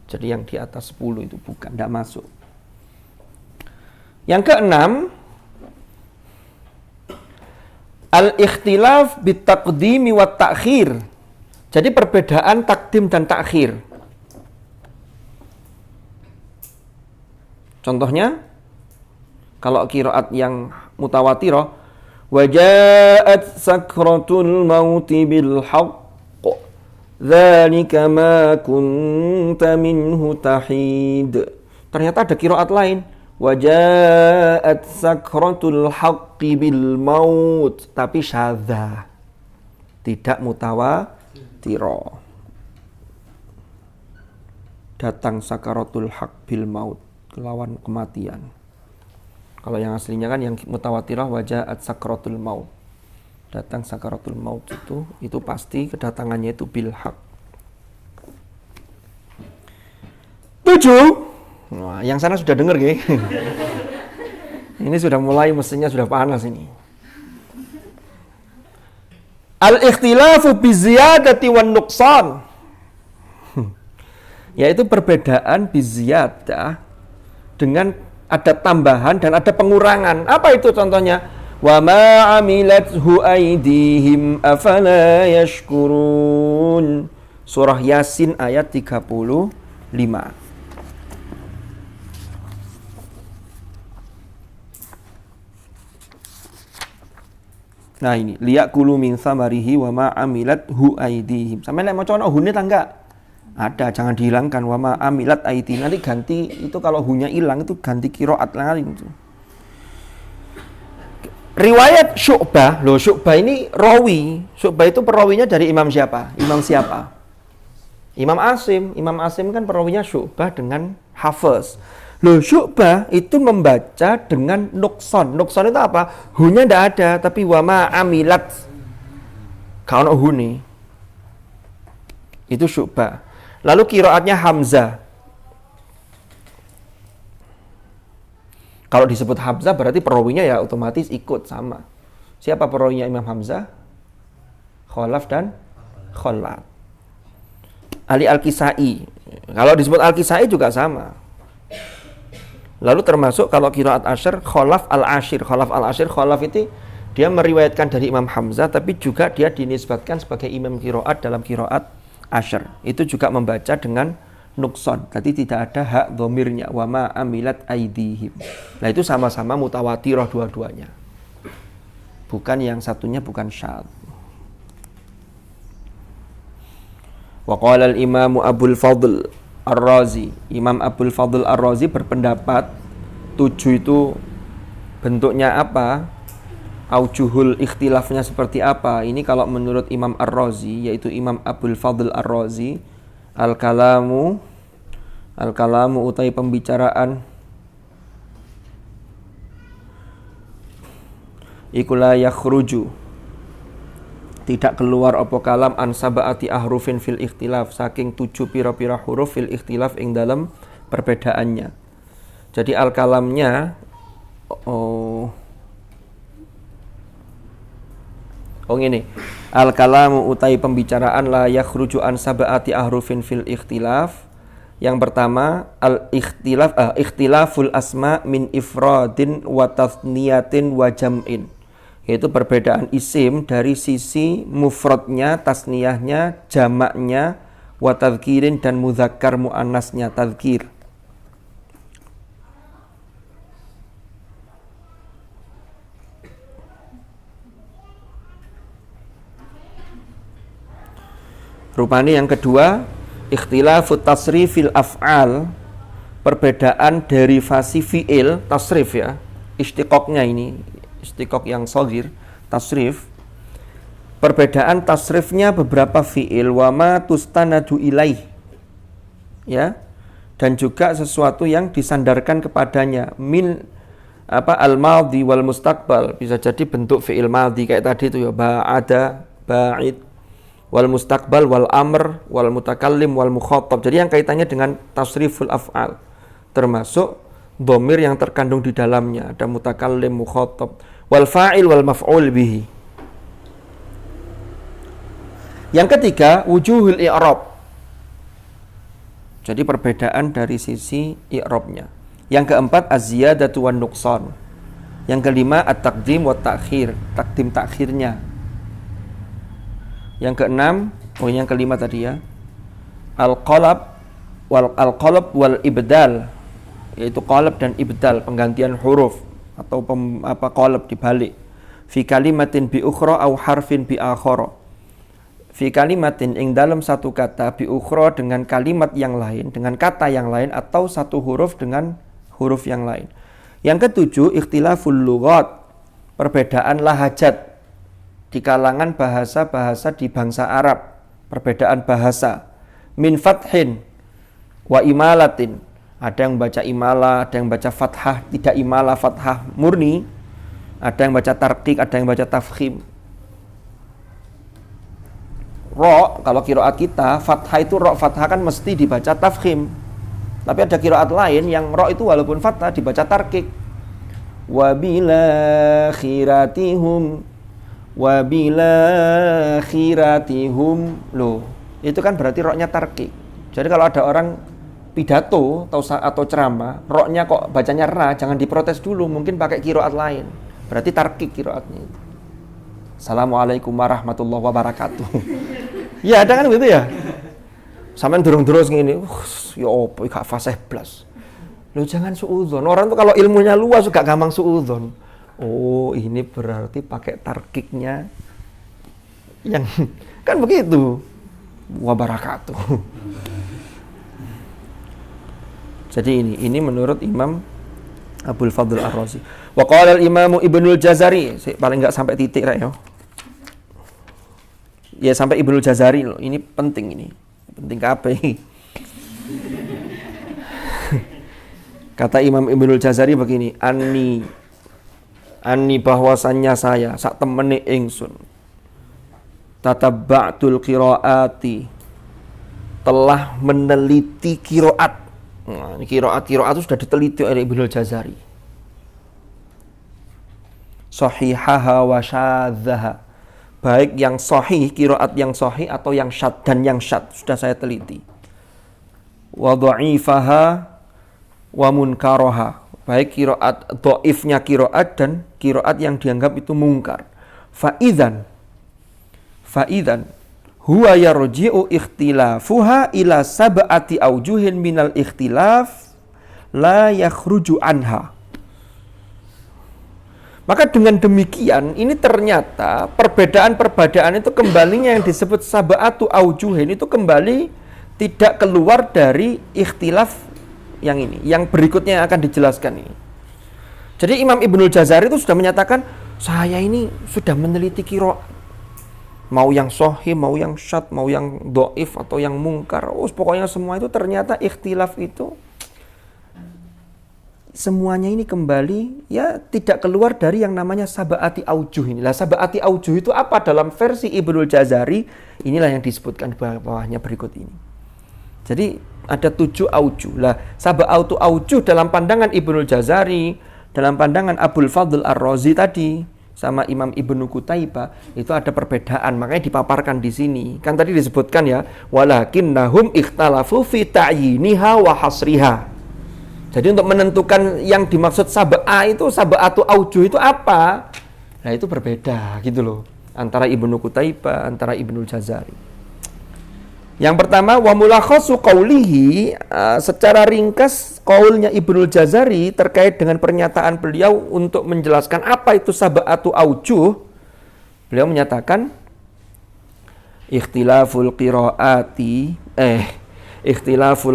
Jadi yang di atas 10 itu bukan, tidak masuk. Yang keenam, al-ikhtilaf bitaqdimi wa ta'khir. Jadi perbedaan takdim dan takhir. Contohnya, kalau qiraat yang mutawatirah, وَجَاءَتْ سَكْرَةُ الْمَوْتِ بِالْحَقِّ ذَلِكَ مَا كُنْتَ مِنْهُ تَحِيدُ. Ternyata ada qiraat lain. وَجَاءَتْ سَكْرَةُ الْحَقِّ بِالْمَوْتِ. Tapi syadzah. Tidak mutawatirah. Datang sakaratul haq bil maut. Kelawan kematian. Kalau yang aslinya kan yang mutawatirah wajaat sakaratul maut. Datang sakaratul maut itu pasti kedatangannya itu bil haq. 7. Wah, yang sana sudah dengar nggih. Ini sudah mulai mesinnya sudah panas ini. Al-ikhtilafu bi ziyadati wan nuqsan. Yaitu perbedaan bi ziyadah dengan ada tambahan dan ada pengurangan. Apa itu contohnya? Wa ma 'amilathu aydihim afala yashkurun. Surah Yasin ayat 35. Nah ini, liyakulu min samarihi wa ma 'amilathu aydihim. Sampe nek maca ono hune ta enggak? Ada, jangan dihilangkan. Wa ma amilat aiti. Nanti ganti itu kalau hunya hilang itu ganti qiraat lain itu. Riwayat Syu'bah, loh Syu'bah ini rawi. Syu'bah itu perawinya dari imam siapa? Imam siapa? Imam Asim. Imam Asim kan perawinya Syu'bah dengan Hafiz. Loh Syu'bah itu membaca dengan nukson. Nukson itu apa? Hunya tidak ada, tapi wama amilat. Kalau huni. Itu Syu'bah. Lalu qiraatnya Hamzah. Kalau disebut Hamzah berarti perawinya ya otomatis ikut sama. Siapa perawinya Imam Hamzah? Khalaf dan Khalad. Ali Al-Kisai. Kalau disebut Al-Kisai juga sama. Lalu termasuk kalau qiraat Asyr, Khalaf Al-Ashir. Khalaf Al-Ashir, Khalaf itu dia meriwayatkan dari Imam Hamzah tapi juga dia dinisbatkan sebagai imam qiraat dalam qiraat Asyr. Itu juga membaca dengan nukson, tadi tidak ada hak dhamirnya, wama amilat aidihim. Nah itu sama-sama mutawatirah dua-duanya. Bukan yang satunya bukan syadz. Wa qala al-Imam Abul Fadl Ar-Razi. Imam Abul Fadl Ar-Razi berpendapat 7 itu bentuknya apa? Aujuhul ikhtilafnya seperti apa? Ini kalau menurut Imam Ar-Razi, yaitu Imam Abul Fadl Ar-Razi, Al-kalamu utai pembicaraan iku la yakhruju tidak keluar apa kalam an sab'ati ahrufin fil ikhtilaf saking 7 pira-pira huruf fil ikhtilaf ing dalam perbedaannya. Jadi al-kalamnya ngene. Al-kalamu utai pembicaraan la yakhruju an sab'ati ahrufin fil ikhtilaf. Yang pertama ikhtilaful asma min ifradin wa tathniyatin wa jam'in. Yaitu perbedaan isim dari sisi mufradnya, tasniyahnya, jamaknya, wa tadhkirin dan mudzakkar muannasnya, tadhkir. Rupanya yang kedua, ikhtilafut tasrifil af'al, perbedaan derivasi fi'il, tasrif ya, istiqoknya ini, istiqok yang shagir, tasrif, perbedaan tasrifnya beberapa fi'il, wama tustanadu ilaih, ya, dan juga sesuatu yang disandarkan kepadanya, min al-madhi wal mustaqbal, bisa jadi bentuk fi'il madhi kayak tadi itu ya, ba'ada, ba'id, wal mustaqbal wal amr wal mutakallim wal mukhatab. Jadi yang kaitannya dengan tasriful af'al termasuk dhamir yang terkandung di dalamnya, ada mutakallim, mukhatab, wal fa'il wal maf'ul bihi. Yang ketiga, wujuhul i'rab. Jadi perbedaan dari sisi i'rabnya. Yang keempat, az-ziyadatu wan nuqsan. Yang kelima, at-taqdim wa ta'khir, takdim takhirnya. Yang keenam, yang kelima tadi ya, al-qalab wal ibdal, yaitu qalab dan ibdal, penggantian huruf atau qalab dibalik. Fi kalimatin bi ukhra au harfin bi akhara. Fi kalimatin ing dalam satu kata, bi ukhra dengan kalimat yang lain, dengan kata yang lain, atau satu huruf dengan huruf yang lain. Yang ketujuh, ikhtilaful lughat, perbedaan lahajat di kalangan bahasa-bahasa di bangsa Arab, perbedaan bahasa. Min fathin wa imalatin, ada yang baca imalah, ada yang baca fathah, tidak imalah, fathah murni, ada yang baca tarqiq, ada yang baca tafkhim. Ro, kalau qiraat kita, fathah itu ro fathah kan mesti dibaca tafkhim. Tapi ada qiraat lain yang ro itu walaupun fathah dibaca tarqiq. Wa bila khiratihum wa bila khiratihum, loh itu kan berarti roknya tarqiq. Jadi kalau ada orang pidato atau ceramah, roknya kok bacanya ra, jangan diprotes dulu, mungkin pakai qiraat lain, berarti tarqiq qiraatnya itu. Assalamualaikum warahmatullahi wabarakatuh. Ya ada kan gitu ya, sampean durung-durung ngene, ya opo gak fasih blas. Loh jangan suudzon, orang tuh kalau ilmunya luas gak gampang suudzon. Oh ini berarti pakai tarkiknya yang kan begitu, wabarakatuh. Jadi ini menurut Imam Abul Fadl Ar-Razi. Wa qala al-Imam Ibnul Jazari, paling enggak sampai titik rek yo. Ya sampai Ibnul Jazari loh. Ini penting ini. Penting kabeh. Kata Imam Ibnul Jazari begini, Anni bahwasannya saya sak temene ingsun tatabba'tul qiraati, telah meneliti qiraat. Nah, ini qiraat itu sudah diteliti oleh Ibnul Jazari. Sahihaha wa syadzaha. Baik yang sahih, qiraat yang sahih atau yang syad dan yang syad sudah saya teliti. Wa dha'ifaha wa munkaraha. Baik qiraat dhaifnya qiraat dan qiraat yang dianggap itu mungkar. Faidzan huwa yarji'u ikhtilafuha ila sab'ati aujuhin minal ikhtilaf la yakhruju anha. Maka dengan demikian ini ternyata perbedaan-perbedaan itu kembalinya yang disebut sab'atu aujuhin itu kembali tidak keluar dari ikhtilaf yang ini, yang berikutnya yang akan dijelaskan ini. Jadi Imam Ibnul Jazari itu sudah menyatakan, saya ini sudah meneliti qiraat. Mau yang sahih, mau yang syad, mau yang dhaif atau yang mungkar. Pokoknya semua itu ternyata ikhtilaf itu semuanya ini kembali ya tidak keluar dari yang namanya sab'ati aujuh ini. Lah sab'ati aujuh itu apa dalam versi Ibnul Jazari? Inilah yang disebutkan bawahnya berikut ini. Jadi ada 7 aujuh. Lah sab'atu aujuh dalam pandangan Ibnul Jazari, dalam pandangan Abul Fadl Ar-Razi tadi sama Imam Ibnu Qutaibah itu ada perbedaan, makanya dipaparkan di sini. Kan tadi disebutkan ya, walakinnahum ikhtalafu fi ta'yiniha wa hasriha. Jadi untuk menentukan yang dimaksud sab'a itu, sab'atu aujuh itu apa? Nah itu berbeda gitu loh. Antara Ibnu Qutaibah, antara Ibnu Jazari. Yang pertama, wa mulakhasu qawlihi, secara ringkas qaulnya Ibnu Jazari terkait dengan pernyataan beliau untuk menjelaskan apa itu sab'atu aujuh. Beliau menyatakan ikhtilaful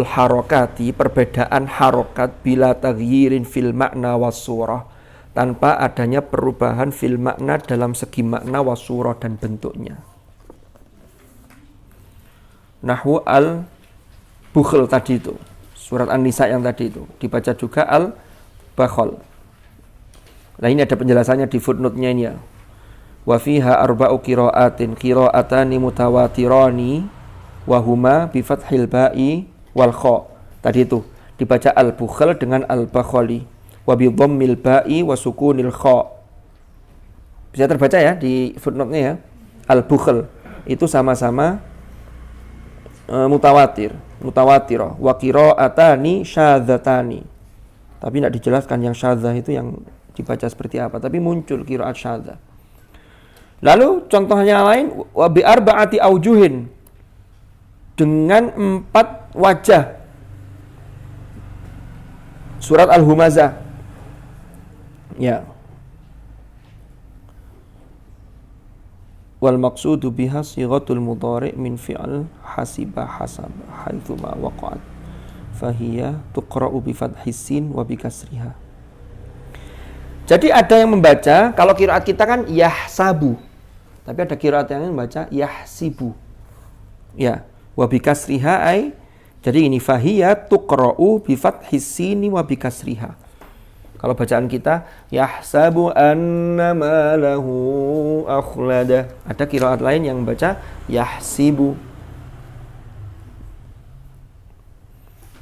harokati, perbedaan harokat bila taghyirin fil makna was surah, tanpa adanya perubahan fil makna dalam segi makna was surah dan bentuknya. Nahwu al-Bukhl tadi itu, surat An-Nisa yang tadi itu, dibaca juga al-Bakhol. Nah ini ada penjelasannya di footnote-nya ini ya. Wa fiha arba'u qira'atani mutawatirani wa huma bi fathil ba'i wal kha. Tadi itu dibaca al-Bukhl dengan al-Bakholi, wa bi dhammil ba'i wa sukunil kha. Bisa terbaca ya di footnote-nya ya. Al-Bukhl itu sama-sama mutawatirah wa qira'atani syadzatani. Tapi tidak dijelaskan yang syadzah itu yang dibaca seperti apa, tapi muncul qiraat syadzah. Lalu contohnya lain, wa bi arba'ati aujuhin, dengan 4 wajah. Surat Al-Humazah. Ya. Wal maqsudu biha sighatul mudhari' min fi'al hasiba hasaba haitsu ma waqa'at fahiya tuqra'u bi fathis sin wa bi kasriha. Jadi ada yang membaca, kalau qiraat kita kan yahsabu, tapi ada qiraat yang membaca yahsibu. Ya, wa bi kasriha ai, jadi ini fahiya tuqra'u bi fathis sin wa bi kasriha. Kalau bacaan kita yahsabu annama lahu akhlada, ada qiraat lain yang membaca yahsibu.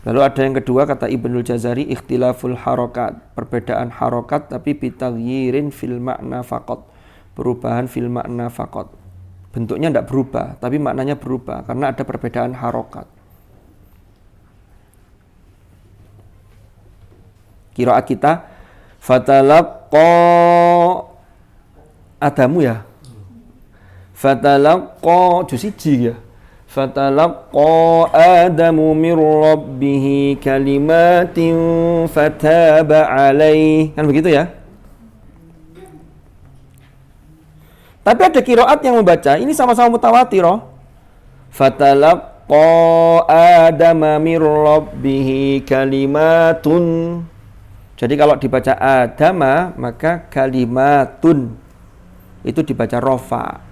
Lalu ada yang kedua, kata Ibnul Jazari, ikhtilaful harokat, perbedaan harokat tapi bitaghyirin fil makna faqat, perubahan fil makna faqat. Bentuknya tidak berubah tapi maknanya berubah karena ada perbedaan harokat. Qiraat kita fatalaqqa Adamu ya, fatalaqqa juz 1 ya, fatalaqqa Adamu min rabbih kalimatin fataba alaih, kan begitu ya. Tapi ada qiraat yang membaca ini sama-sama mutawatirah, fatalaqqa Adama min rabbih kalimatun. Jadi kalau dibaca adama maka kalimatun itu dibaca rofa.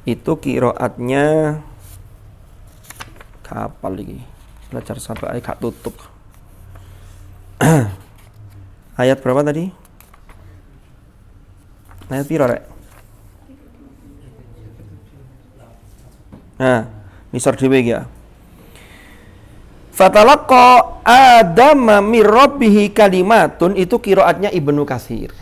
Itu qiraatnya kapal lagi. Belajar sampai gak tutup. Ayat berapa tadi? Ayat piro rek? Nah, misor dhewe ya. Fatalaqa Adama mir rabbihi kalimatun itu qiraatnya Ibnu Katsir.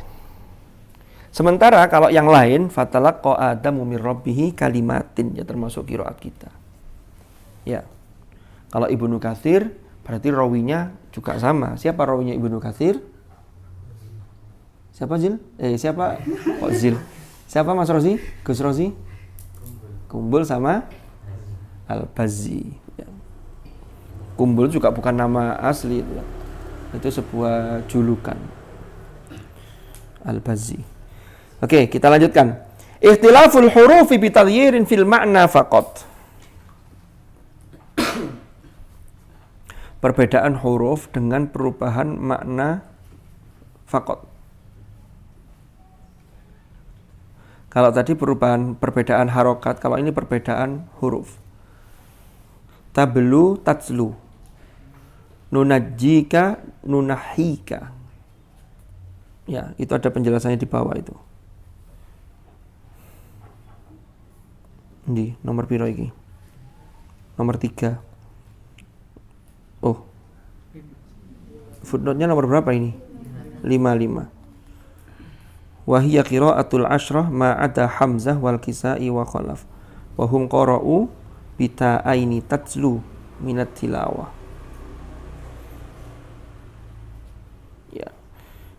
Sementara kalau yang lain fatalaqa Adamu mir rabbihi kalimatin ya termasuk qiraat kita. Ya. Kalau Ibnu Katsir berarti rawinya juga sama. Siapa rawinya Ibnu Katsir? Siapa Zil? Siapa? Kok Zil? Siapa Mas Rozi? Gus Rozi? Kumbul sama Al-Bazzi. Kumbul juga bukan nama asli itu sebuah julukan. Al-Bazzi. Oke, kita lanjutkan. Ikhtilaful hurufi bitagyirin fil ma'na faqat. Perbedaan huruf dengan perubahan makna faqat. Kalau tadi perbedaan harokat, kalau ini perbedaan huruf. Tablu tatslu. Nunajjika nunahika. Ya, itu ada penjelasannya di bawah itu. Ini nomor piro iki? Nomor 3. Oh. Footnote-nya nomor berapa ini? 55. Wa hiya qira'atul asyrah ma'ada Hamzah wal Kisai wa Khalaf. Wa hum qara'u bita'aini tatslu minat tilawah. Ya.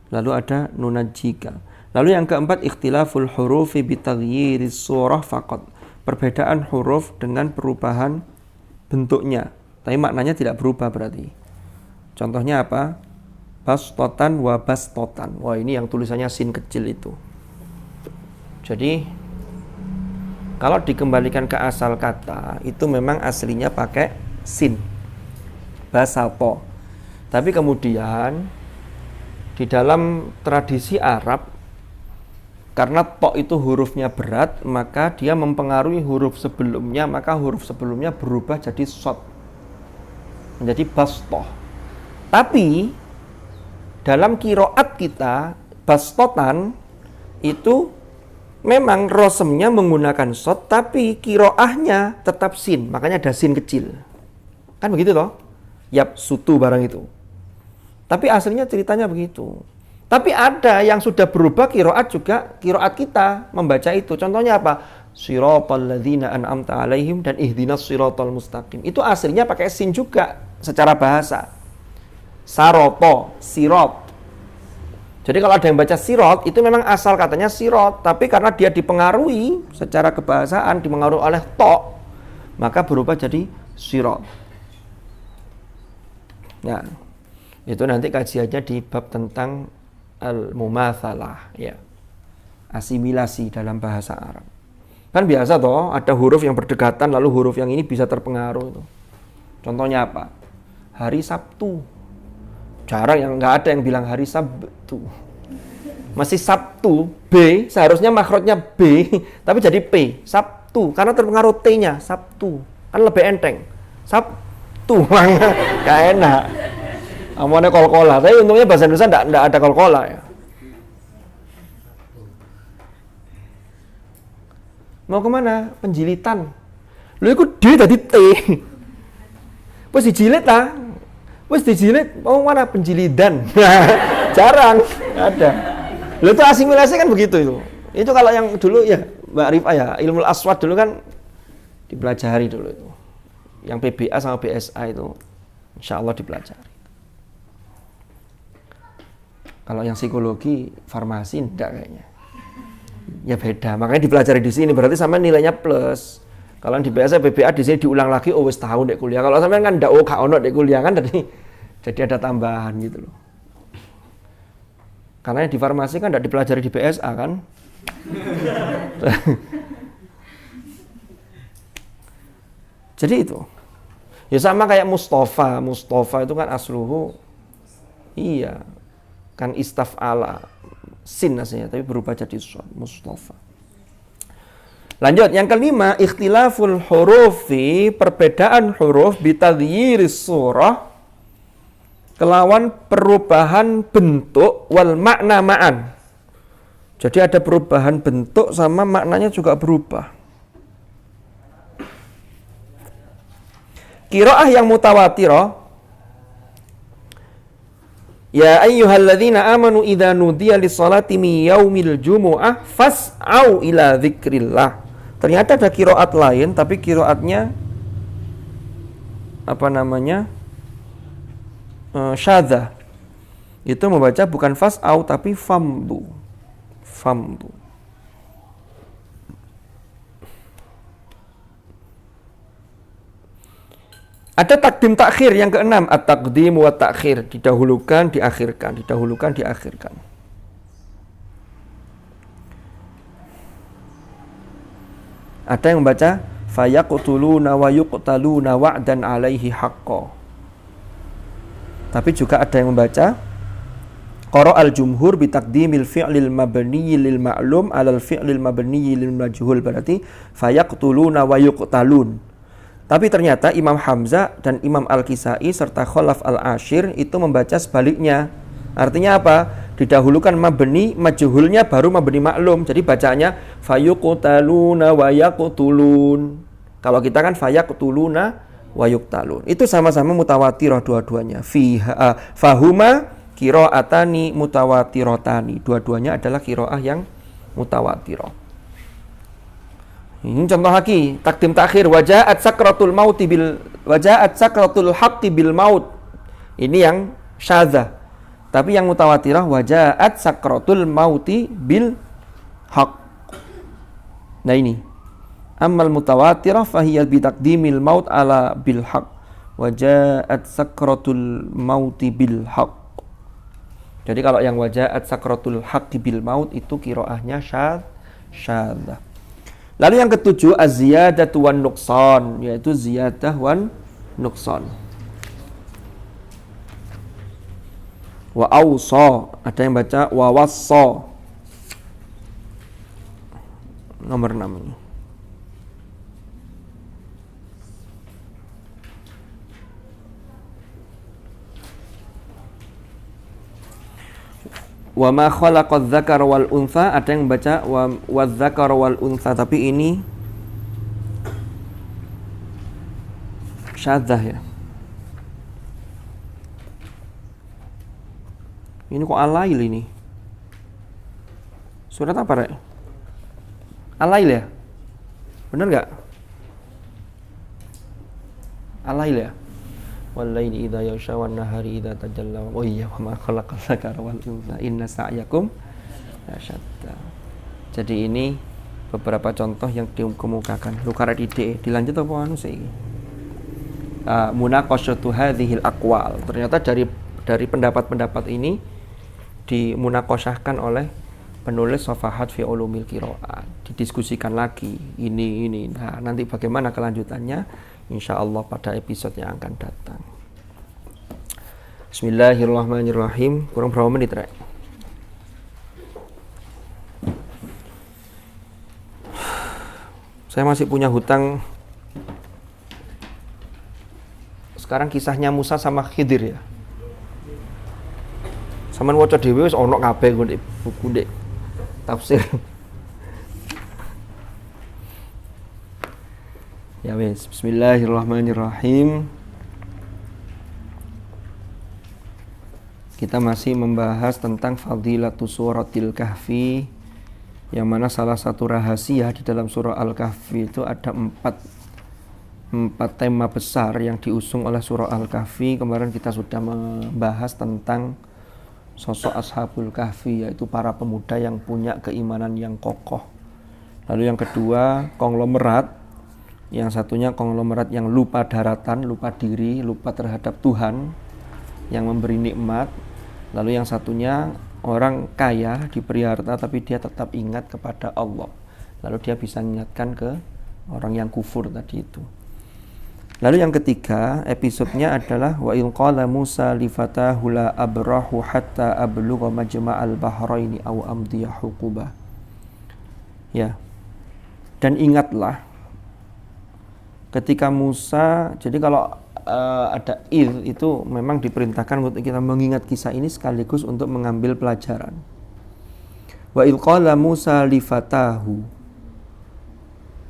Lalu ada nunajjika. Lalu yang keempat ikhtilaful hurufi bitagyiris surah faqat. Perbedaan huruf dengan perubahan bentuknya. Tapi maknanya tidak berubah berarti. Contohnya apa? Bastotan wa bastotan. Wah, ini yang tulisannya sin kecil itu. Jadi kalau dikembalikan ke asal kata, itu memang aslinya pakai sin. Basato. Tapi kemudian di dalam tradisi Arab, karena to itu hurufnya berat, maka dia mempengaruhi huruf sebelumnya, maka huruf sebelumnya berubah jadi shad. Menjadi bastoh. Tapi dalam qiraat kita, bastotan itu memang rosemnya menggunakan shad, tapi qiraahnya tetap sin, makanya ada sin kecil. Kan begitu toh? Yap, sutu barang itu. Tapi aslinya ceritanya begitu. Tapi ada yang sudah berubah qiraat juga, qiraat kita membaca itu. Contohnya apa? Siratal ladzina an'amta 'alaihim dan ihdinas siratal mustaqim. Itu aslinya pakai sin juga secara bahasa. Saroto, sirot. Jadi kalau ada yang baca sirot, itu memang asal katanya sirot, tapi karena dia dipengaruhi secara kebahasaan, dipengaruhi oleh to, maka berubah jadi sirot. Ya, itu nanti kajiannya di bab tentang al-mumatsalah, ya, asimilasi dalam bahasa Arab. Kan biasa toh, ada huruf yang berdekatan, lalu huruf yang ini bisa terpengaruh. Itu. Contohnya apa? Hari Sabtu. Jarang yang nggak ada yang bilang hari Sabtu. Masih Sabtu, B, seharusnya makhrajnya B, tapi jadi P, Sabtu, karena terpengaruh T-nya, Sabtu. Kan lebih enteng. Sabtu, nggak enak. Amonnya kol-kola, tapi untungnya bahasa Indonesia nggak ada kol-kola ya. Mau kemana? Penjilitan. Lu ikut D tadi T. Pas dijilid lah. Wes dijilid, mau mana penjilidan? Jarang ada. Lo itu asimilasi kan begitu itu. Itu kalau yang dulu ya Mbak Rifah ya, ilmu aswad dulu kan dipelajari dulu itu. Yang PBA sama BSA itu insya Allah dipelajari. Kalau yang psikologi, farmasi enggak kayaknya. Ya beda, makanya dipelajari di sini berarti sama nilainya plus. Kalau di BSA PBA di sini diulang lagi, oh wis tahu dek kuliah. Kalau sampean kan ndak gak ono dek kuliah kan jadi ada tambahan gitu loh. Karena di farmasi kan ndak dipelajari di BSA kan. Jadi itu. Ya sama kayak Mustafa. Mustafa itu kan asluhu iya, Kan istaf'ala sin aslinya, tapi berubah jadi shad, Mustafa. Lanjut, yang kelima, ikhtilaful hurufi, perbedaan huruf bitagyiris surah, kelawan perubahan bentuk wal makna ma'an. Jadi ada perubahan bentuk sama maknanya juga berubah. Qiraah yang mutawatirah, ya ayyuhalladzina amanu idza nudiya lis-salati min yaumil jumu'ah fas'au ila dzikrillah. Ternyata ada qiraat lain, tapi qiraatnya syadzah. Itu membaca bukan fas'au tapi famdu. Ada takdim takhir yang keenam, at-taqdim wa takhir, didahulukan, diakhirkan, didahulukan, diakhirkan. Ada yang membaca fayaqtuluna wa yuqtaluna wa'dan 'alaihi haqqo. Tapi juga ada yang membaca qara'al jumhur bi taqdimil fi'lil mabniyyi lil ma'lum 'alal fi'lil mabniyyi lil majhul, berarti fayaqtuluna wa yuqtalun. Tapi ternyata Imam Hamzah dan Imam Al-Kisai serta Khalaf Al-Ashir itu membaca sebaliknya. Artinya apa? Didahulukan mabni, majhulnya baru mabni maklum. Jadi bacaannya fayuqtaluna wa yaqtulun. Kalau kita kan fayaqtuluna wa yuqtalun. Itu sama-sama mutawatirah dua-duanya. Fahuma qiraatani mutawatiratani. Dua-duanya adalah qiraah yang mutawatirah. Ini contoh lagi, takdim takhir, wajaat sakratul haqqi bil maut. Ini yang syadzah. Tapi yang mutawatirah wajaat sakratul mauti bil haqq. Nah ini. Ammal mutawatirah fahiyya bi taqdimil maut ala bil haqq. Wajaat sakratul mauti bil haqq. Jadi kalau yang wajaat sakratul haqqi bil maut itu qiraahnya syadzah. Lalu yang ketujuh, az-ziyadatu wan nuqsan, yaitu ziyadah wan nuqsan. Wa awsa, ada yang baca wa wassa. Nomor 6 ini. Wa ma khalaqadz dzakara wal untha, ada yang baca wa dzakara wal untha, tapi ini syadzah ya. Ini kok alail ini? Surat apa, Rek? Alail ya? Benar enggak? Alail ya? Wallaili idza yaghsha wan nahari idza tajalla wa iya wa ma khalaqal dzakara wal untha inna sa'yakum lasyatta. Jadi ini beberapa contoh yang dikemukakan. Lu karet ide dilanjut apa anu sih? Munaqashatu hadhil aqwal. Ternyata dari pendapat-pendapat ini dimunaqashahkan oleh penulis Safahat fi Ulumil Qiraat. Didiskusikan lagi ini. Nah, nanti bagaimana kelanjutannya? InsyaAllah pada episode yang akan datang. Bismillahirrahmanirrahim. Kurang berapa menit, Rek? Saya masih punya hutang. Sekarang kisahnya Musa sama Khidir ya. Saman waca dhewe wis ana kabeh ngene buku ndek tafsir. Ya wes, bismillahirrahmanirrahim. Kita masih membahas tentang fadilatus suratil kahfi, yang mana salah satu rahasia di dalam surah Al-Kahfi itu ada empat tema besar yang diusung oleh surah Al-Kahfi. Kemarin kita sudah membahas tentang sosok Ashabul Kahfi, yaitu para pemuda yang punya keimanan yang kokoh. Lalu yang kedua, konglomerat. Yang satunya konglomerat yang lupa daratan, lupa diri, lupa terhadap Tuhan yang memberi nikmat. Lalu yang satunya orang kaya, diberi harta tapi dia tetap ingat kepada Allah. Lalu dia bisa mengingatkan ke orang yang kufur tadi itu. Lalu yang ketiga episodenya adalah wa il qala Musa li fatahu la abrahu hatta ablugha majma'al bahraini aw amdiya huquba. Ya. Dan ingatlah ketika Musa, jadi kalau ada itu memang diperintahkan untuk kita mengingat kisah ini sekaligus untuk mengambil pelajaran. Wa il qala Musa li fatahu.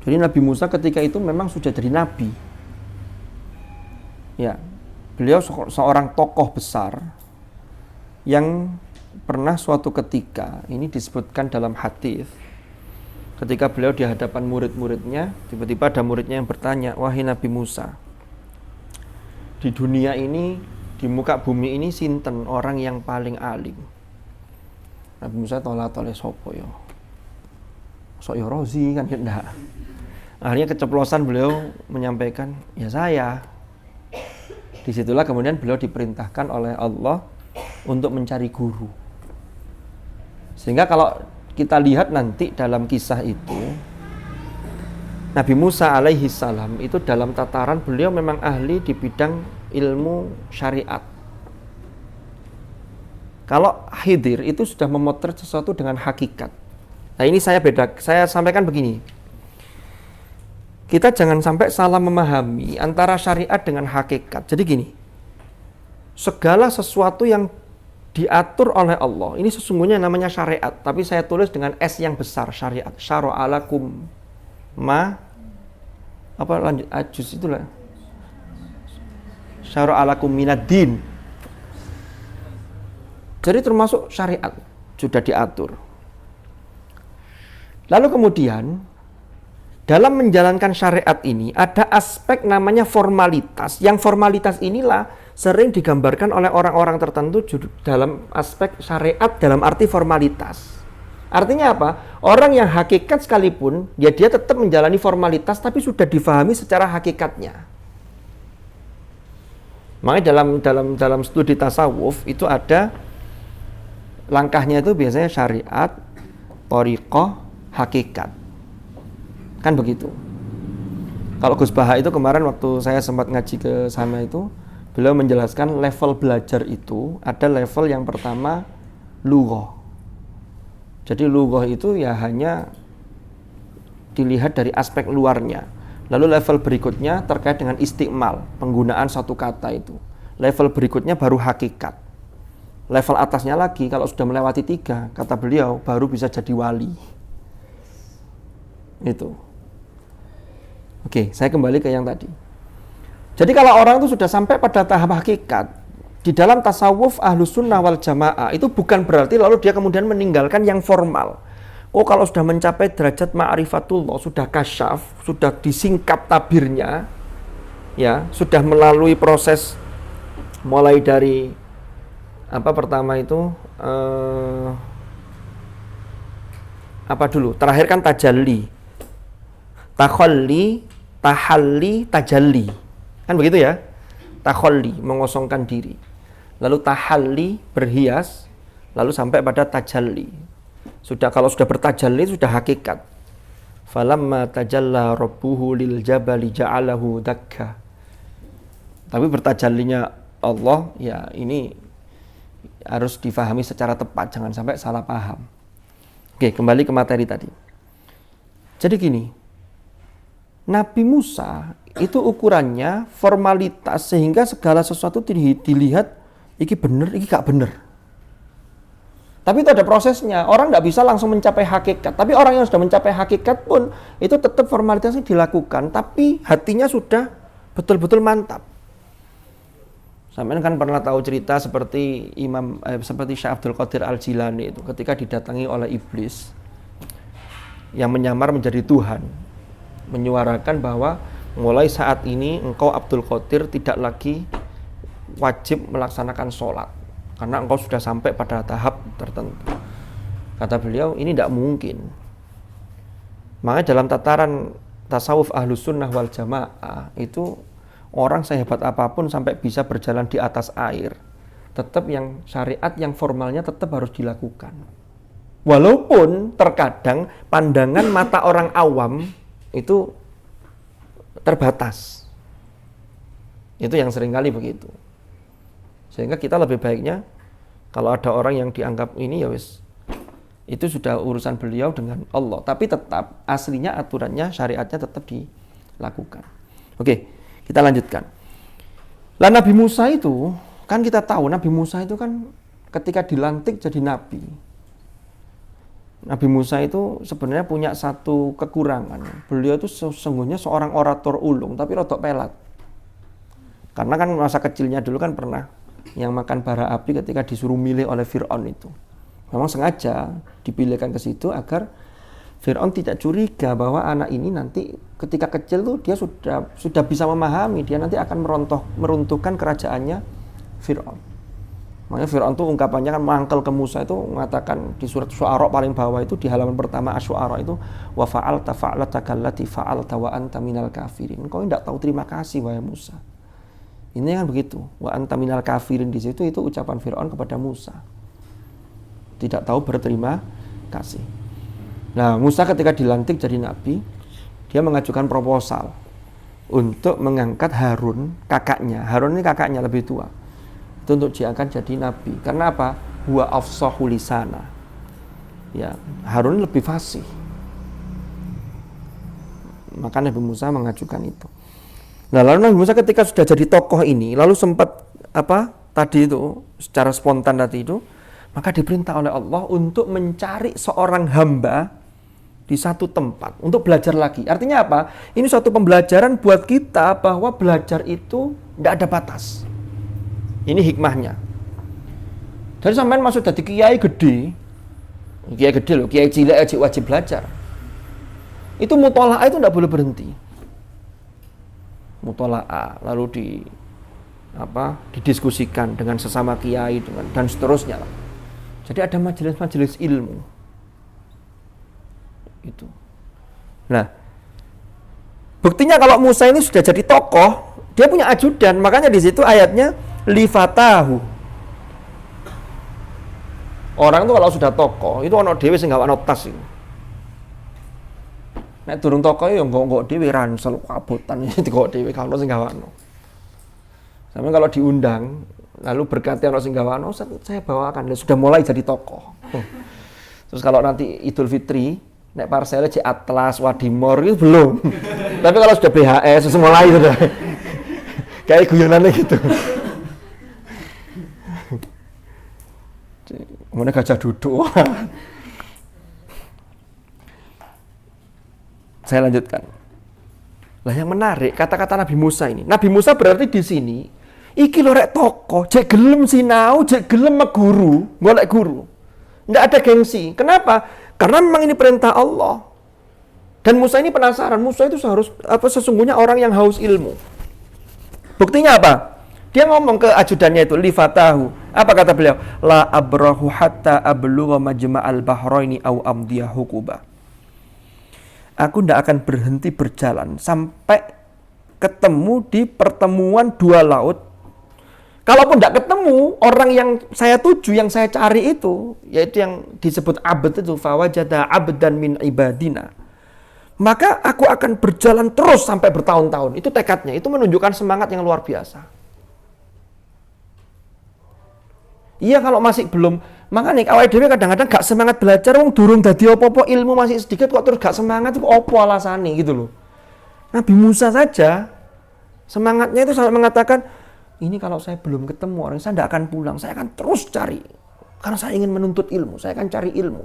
Jadi Nabi Musa ketika itu memang sudah jadi nabi. Ya, beliau seorang tokoh besar yang pernah suatu ketika, ini disebutkan dalam hadis, ketika beliau di hadapan murid-muridnya, tiba-tiba ada muridnya yang bertanya, wahai Nabi Musa, di dunia ini, di muka bumi ini sinten orang yang paling alim? Nabi Musa tolak-tolak sopo yo, sok yo Rozi kan enggak. Akhirnya keceplosan beliau menyampaikan, ya saya. Disitulah kemudian beliau diperintahkan oleh Allah untuk mencari guru. Sehingga kalau kita lihat nanti dalam kisah itu, Nabi Musa alaihi salam itu dalam tataran beliau memang ahli di bidang ilmu syariat. Kalau Khidir itu sudah memotret sesuatu dengan hakikat. Nah ini saya sampaikan begini. Kita jangan sampai salah memahami antara syariat dengan hakikat. Jadi gini, segala sesuatu yang diatur oleh Allah, ini sesungguhnya namanya syariat. Tapi saya tulis dengan S yang besar, syariat. Syara'alakum ma, apa lanjut, ajus itulah. Syara'alakum minad-din. Jadi termasuk syariat, sudah diatur. Lalu kemudian, dalam menjalankan syariat ini ada aspek namanya formalitas. Yang formalitas inilah sering digambarkan oleh orang-orang tertentu dalam aspek syariat dalam arti formalitas. Artinya apa? Orang yang hakikat sekalipun dia tetap menjalani formalitas tapi sudah difahami secara hakikatnya. Makanya dalam studi tasawuf itu ada langkahnya itu biasanya syariat, thariqah, hakikat. Kan begitu. Kalau Gus Baha itu kemarin waktu saya sempat ngaji ke sana itu, beliau menjelaskan level belajar itu ada level yang pertama lughah. Jadi lughah itu ya hanya dilihat dari aspek luarnya. Lalu level berikutnya terkait dengan istiqmal, penggunaan satu kata itu. Level berikutnya baru hakikat. Level atasnya lagi kalau sudah melewati 3, kata beliau baru bisa jadi wali. Itu. Oke, saya kembali ke yang tadi. Jadi kalau orang itu sudah sampai pada tahap hakikat, di dalam tasawuf ahlus sunnah wal jamaah, itu bukan berarti lalu dia kemudian meninggalkan yang formal. Oh, kalau sudah mencapai derajat ma'rifatullah, sudah kasyaf, sudah disingkap tabirnya, ya, sudah melalui proses mulai dari apa pertama itu apa dulu? Terakhir kan tajalli. Takhalli, tahalli, tajalli. Kan begitu ya? Takhalli, mengosongkan diri. Lalu tahalli, berhias. Lalu sampai pada tajalli. Kalau sudah bertajalli, sudah hakikat. Falamma tajalla rabbuhu lil jabali ja'alahu dakka. Tapi bertajallinya Allah, ya ini harus difahami secara tepat. Jangan sampai salah paham. Oke, kembali ke materi tadi. Jadi gini, Nabi Musa itu ukurannya formalitas sehingga segala sesuatu dilihat iki bener, iki gak bener. Tapi itu ada prosesnya. Orang tidak bisa langsung mencapai hakikat. Tapi orang yang sudah mencapai hakikat pun itu tetap formalitasnya dilakukan. Tapi hatinya sudah betul-betul mantap. Sampai kan pernah tahu cerita seperti seperti Syekh Abdul Qadir Al-Jilani itu ketika didatangi oleh iblis yang menyamar menjadi Tuhan. Menyuarakan bahwa mulai saat ini engkau Abdul Qadir tidak lagi wajib melaksanakan sholat karena engkau sudah sampai pada tahap tertentu. Kata beliau, ini tidak mungkin. Makanya dalam tataran tasawuf ahlus sunnah wal jamaah itu orang sehebat apapun sampai bisa berjalan di atas air, tetap yang syariat yang formalnya tetap harus dilakukan. Walaupun terkadang pandangan mata orang awam itu terbatas. Itu yang seringkali begitu. Sehingga kita lebih baiknya kalau ada orang yang dianggap ini ya wis, itu sudah urusan beliau dengan Allah. Tapi tetap aslinya aturannya, syariatnya tetap dilakukan. Oke, kita lanjutkan. Lah Nabi Musa itu, kan kita tahu Nabi Musa itu kan ketika dilantik jadi nabi. Nabi Musa itu sebenarnya punya satu kekurangan. Beliau itu sesungguhnya seorang orator ulung, tapi rodok pelat. Karena kan masa kecilnya dulu kan pernah yang makan bara api ketika disuruh milih oleh Fir'aun itu. Memang sengaja dipilihkan ke situ agar Fir'aun tidak curiga bahwa anak ini nanti ketika kecil tuh dia sudah bisa memahami, dia nanti akan meruntuhkan kerajaannya Fir'aun. Makanya Fir'aun tuh ungkapannya kan mangkel ke Musa itu mengatakan di surat Syu'ara paling bawah itu di halaman pertama Asy-Syu'ara itu wa fa'alta fa'lataka allati fa'alta wa anta minal kafirin. Engkau tidak tahu terima kasih wahai Musa. Ini kan begitu. Wa anta minal kafirin di situ itu ucapan Fir'aun kepada Musa. Tidak tahu berterima kasih. Nah, Musa ketika dilantik jadi nabi, dia mengajukan proposal untuk mengangkat Harun, kakaknya. Harun ini kakaknya lebih tua. Itu untuk diangkat jadi nabi. Karena apa? Huwa afsahu lisana. Ya, Harun lebih fasih. Maka Nabi Musa mengajukan itu. Nah, lalu Nabi Musa ketika sudah jadi tokoh ini, lalu sempat tadi itu secara spontan tadi itu, maka diperintah oleh Allah untuk mencari seorang hamba di satu tempat untuk belajar lagi. Artinya apa? Ini suatu pembelajaran buat kita bahwa belajar itu tidak ada batas. Ini hikmahnya. Jadi sampean masuk dari kiai gede loh, kiai cilik aja wajib belajar. Itu mutola'ah itu tidak boleh berhenti. Mutola'ah lalu didiskusikan dengan sesama kiai dan seterusnya lah. Jadi ada majelis-majelis ilmu. Itu. Nah, buktinya kalau Musa ini sudah jadi tokoh, dia punya ajudan, makanya di situ ayatnya lifatahu. Orang tuh kalau sudah tokoh, itu ono dhewe sing gawakno tas iku. Nek durung tokoh ya nggo dhewe ransel kabotan iki kok dhewe kalau sing gawakno. Sampe kalau diundang, lalu berkati ono sing gawakno, saya bawakan. Sudah mulai jadi tokoh. Terus kalau nanti Idul Fitri, nek parselnya di Atlas, Wadimor itu belum. Tapi kalau sudah BHS, sudah mulai sudah. Kayak guyonannya gitu. Mana gajah duduk. Saya lanjutkan. Lah yang menarik kata-kata Nabi Musa ini. Nabi Musa berarti di sini iki lho rek toko, jek gelem sinau, jek gelem meguru, golek guru. Ndak ada gengsi. Kenapa? Karena memang ini perintah Allah. Dan Musa ini penasaran. Musa itu sesungguhnya orang yang haus ilmu. Buktinya apa? Dia ngomong ke ajudannya itu, lifatahu. Apa kata beliau? La abrahu hatta ablugha majma'al bahraini aw amdiya hukuba. Aku tidak akan berhenti berjalan sampai ketemu di pertemuan dua laut. Kalaupun tidak ketemu, orang yang saya tuju, yang saya cari itu, yaitu yang disebut abd itu, fawajada abdan min ibadina. Maka aku akan berjalan terus sampai bertahun-tahun. Itu tekadnya, itu menunjukkan semangat yang luar biasa. Iya kalau masih belum, makanya awake dhewe kadang-kadang gak semangat belajar, wong durung dadi apa-apa, ilmu masih sedikit kok terus gak semangat, itu apa alasane gitu loh. Nabi Musa saja semangatnya itu sampai mengatakan, ini kalau saya belum ketemu orang, saya tidak akan pulang, saya akan terus cari. Karena saya ingin menuntut ilmu, saya akan cari ilmu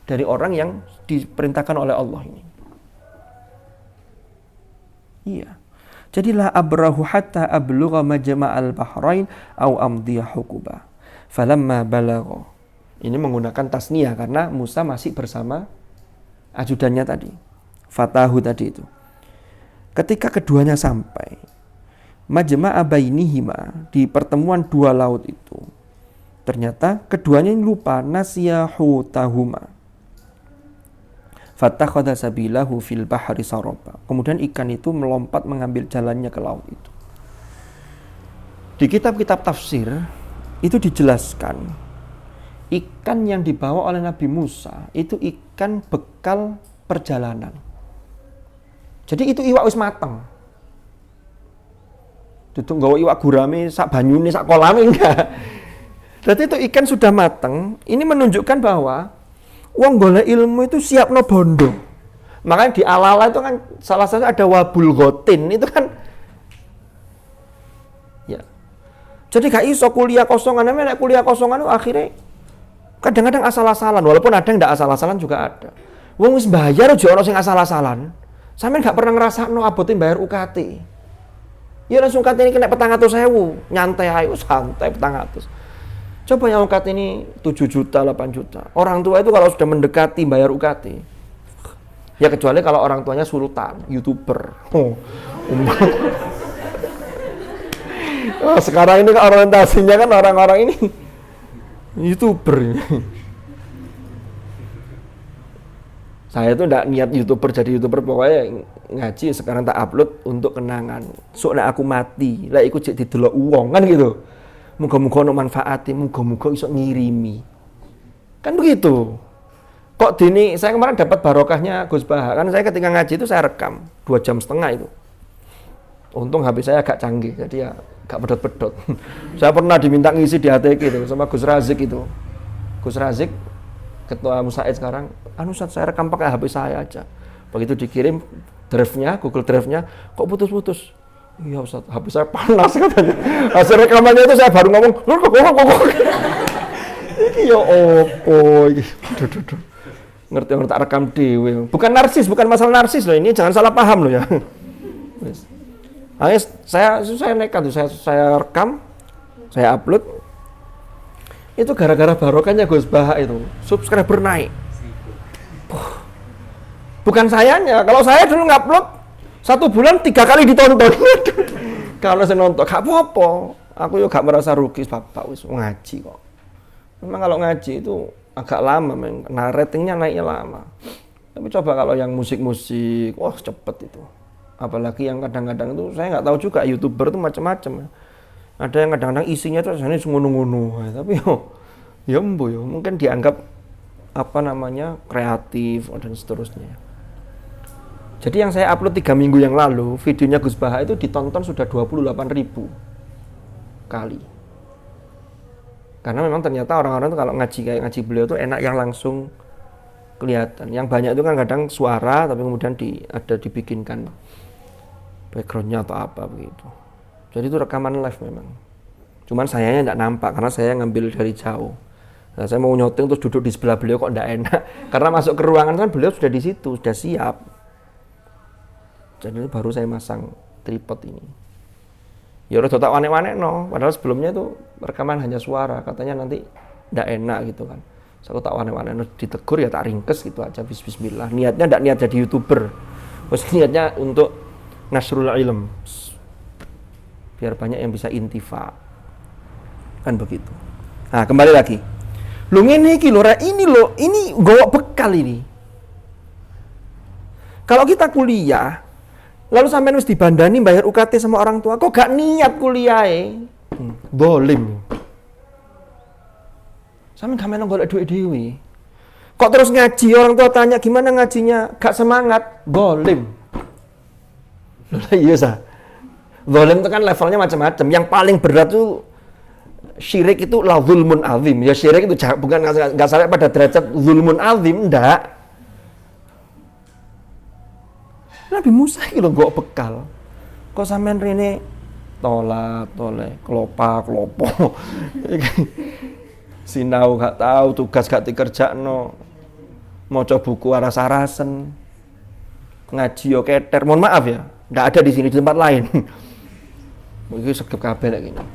dari orang yang diperintahkan oleh Allah ini. Iya. Jadilah abrahu hatta ablugha majma'al bahrain au amdiya hukuba. Falamma balagha. Ini menggunakan tasniyah karena Musa masih bersama ajudannya tadi. Fatahu tadi itu. Ketika keduanya sampai majma'a bainihima, di pertemuan dua laut itu, ternyata keduanya lupa nasiyahu tahuma. Fattakhadha sabilahu fil bahri saraba. Kemudian ikan itu melompat mengambil jalannya ke laut itu. Di kitab-kitab tafsir itu dijelaskan ikan yang dibawa oleh Nabi Musa itu ikan bekal perjalanan. Jadi itu iwak wis mateng. Duduk nggawa iwak gurame sak banyune sak kolame enggak. Berarti itu ikan sudah mateng. Ini menunjukkan bahwa wong golek ilmu itu siap no bondo. Makanya di ala-ala itu kan salah satu ada wabul gotin itu kan. Ya. Jadi gak iso kuliah kosongan, namanya kuliah kosongan itu akhirnya kadang-kadang asal-asalan. Walaupun ada yang ndak asal-asalan juga ada. Wong wis bayar aja ono sing asal-asalan. Sampeyan gak pernah ngrasakno abote bayar UKT. Ya langsung UKT ini kena 400.000, nyantai ayo santai 400. Coba yang UKT ini 7 juta, 8 juta. Orang tua itu kalau sudah mendekati bayar UKT, ya kecuali kalau orang tuanya sultan, YouTuber. Sekarang ini orientasinya kan orang-orang ini YouTuber. Saya tuh enggak niat YouTuber jadi YouTuber, pokoknya ngaji sekarang tak upload untuk kenangan. Soalnya aku mati, lah ikut jadi didelok uang kan gitu. Muga-muga ono manfaate, muga-muga iso ngirimi. Kan begitu. Kok dini saya kemarin dapat barokahnya Gus Baha. Kan saya ketika ngaji itu saya rekam 2,5 jam itu. Untung HP saya agak canggih, jadi ya agak pedot-pedot. Saya pernah diminta ngisi di ATK itu sama Gus Razik itu. Gus Razik Ketua Musaid sekarang, Ustaz saya rekam pakai HP saya aja. Begitu dikirim drive-nya, Google Drive-nya, kok putus-putus. Iya Ustaz, HP saya panas katanya. Hasil rekamannya itu saya baru ngomong, kok. Iki ya opo iki. Ngerti orang tak rekam dhewe. Bukan narsis, bukan masalah narsis loh ini, jangan salah paham loh ya. Akhirnya saya nekat tuh, saya rekam, saya upload. Itu gara-gara barokahnya Gus Baha itu, subscriber naik. Bukan sayanya, kalau saya dulu ngupload 1 bulan 3 kali ditonton. Kalau saya nonton, gak apa-apa. Aku juga gak merasa rugi, bapak wis ngaji kok. Memang kalau ngaji itu agak lama, nah ratingnya naiknya lama. Tapi coba kalau yang musik-musik, wah cepet itu. Apalagi yang kadang-kadang itu, saya nggak tahu juga YouTuber itu macam-macam. Ada yang kadang-kadang isinya tuh sana ngono-ngono, tapi ya mungkin dianggap kreatif dan seterusnya. Jadi yang saya upload 3 minggu yang lalu, videonya Gus Baha itu ditonton sudah 28.000 kali. Karena memang ternyata orang-orang tuh kalau ngaji kayak ngaji beliau tuh enak yang langsung kelihatan. Yang banyak itu kan kadang suara tapi kemudian ada dibikinkan backgroundnya atau apa begitu. Jadi itu rekaman live memang. Cuman sayanya enggak nampak karena saya ngambil dari jauh. Nah, saya mau nyoteng terus duduk di sebelah beliau kok enggak enak. Karena masuk ke ruangan kan beliau sudah di situ, sudah siap. Jadi baru saya masang tripod ini. Ya udah tak wanek-wanek no. Padahal sebelumnya itu rekaman hanya suara. Katanya nanti enggak enak gitu kan. Saya tak wanek-wanek no, ditegur ya tak ringkes gitu aja. Bismillah. Niatnya enggak niat jadi YouTuber. Terus niatnya untuk nasrul ilm. Biar banyak yang bisa intifa. Kan begitu. Nah, kembali lagi. Lu ngene iki lho, ini nggawa bekal ini. Kalau kita kuliah, lalu sampean wis dibandani bayar UKT sama orang tua, kok gak niat kuliahe? Dolim. Sampeyan gak melong golek duit dhewe. Kok terus ngaji, orang tua tanya gimana ngajinya, gak semangat, dolim. Loh iya sah. Zalim itu kan levelnya macam-macam. Yang paling berat itu syirik itu la zulmun azim. Ya syirik itu bukan enggak sampai pada derajat zulmun azim, enggak. Nabi Musa iki lho nggo bekal. Kok sampean rene tole, klopo. Sinau gak tahu, tugas gak dikerjakno. Maca buku aras-arasen. Ngaji yo keter. Mohon maaf ya, enggak ada di sini di tempat lain. Iki segep kabeh lek ngene.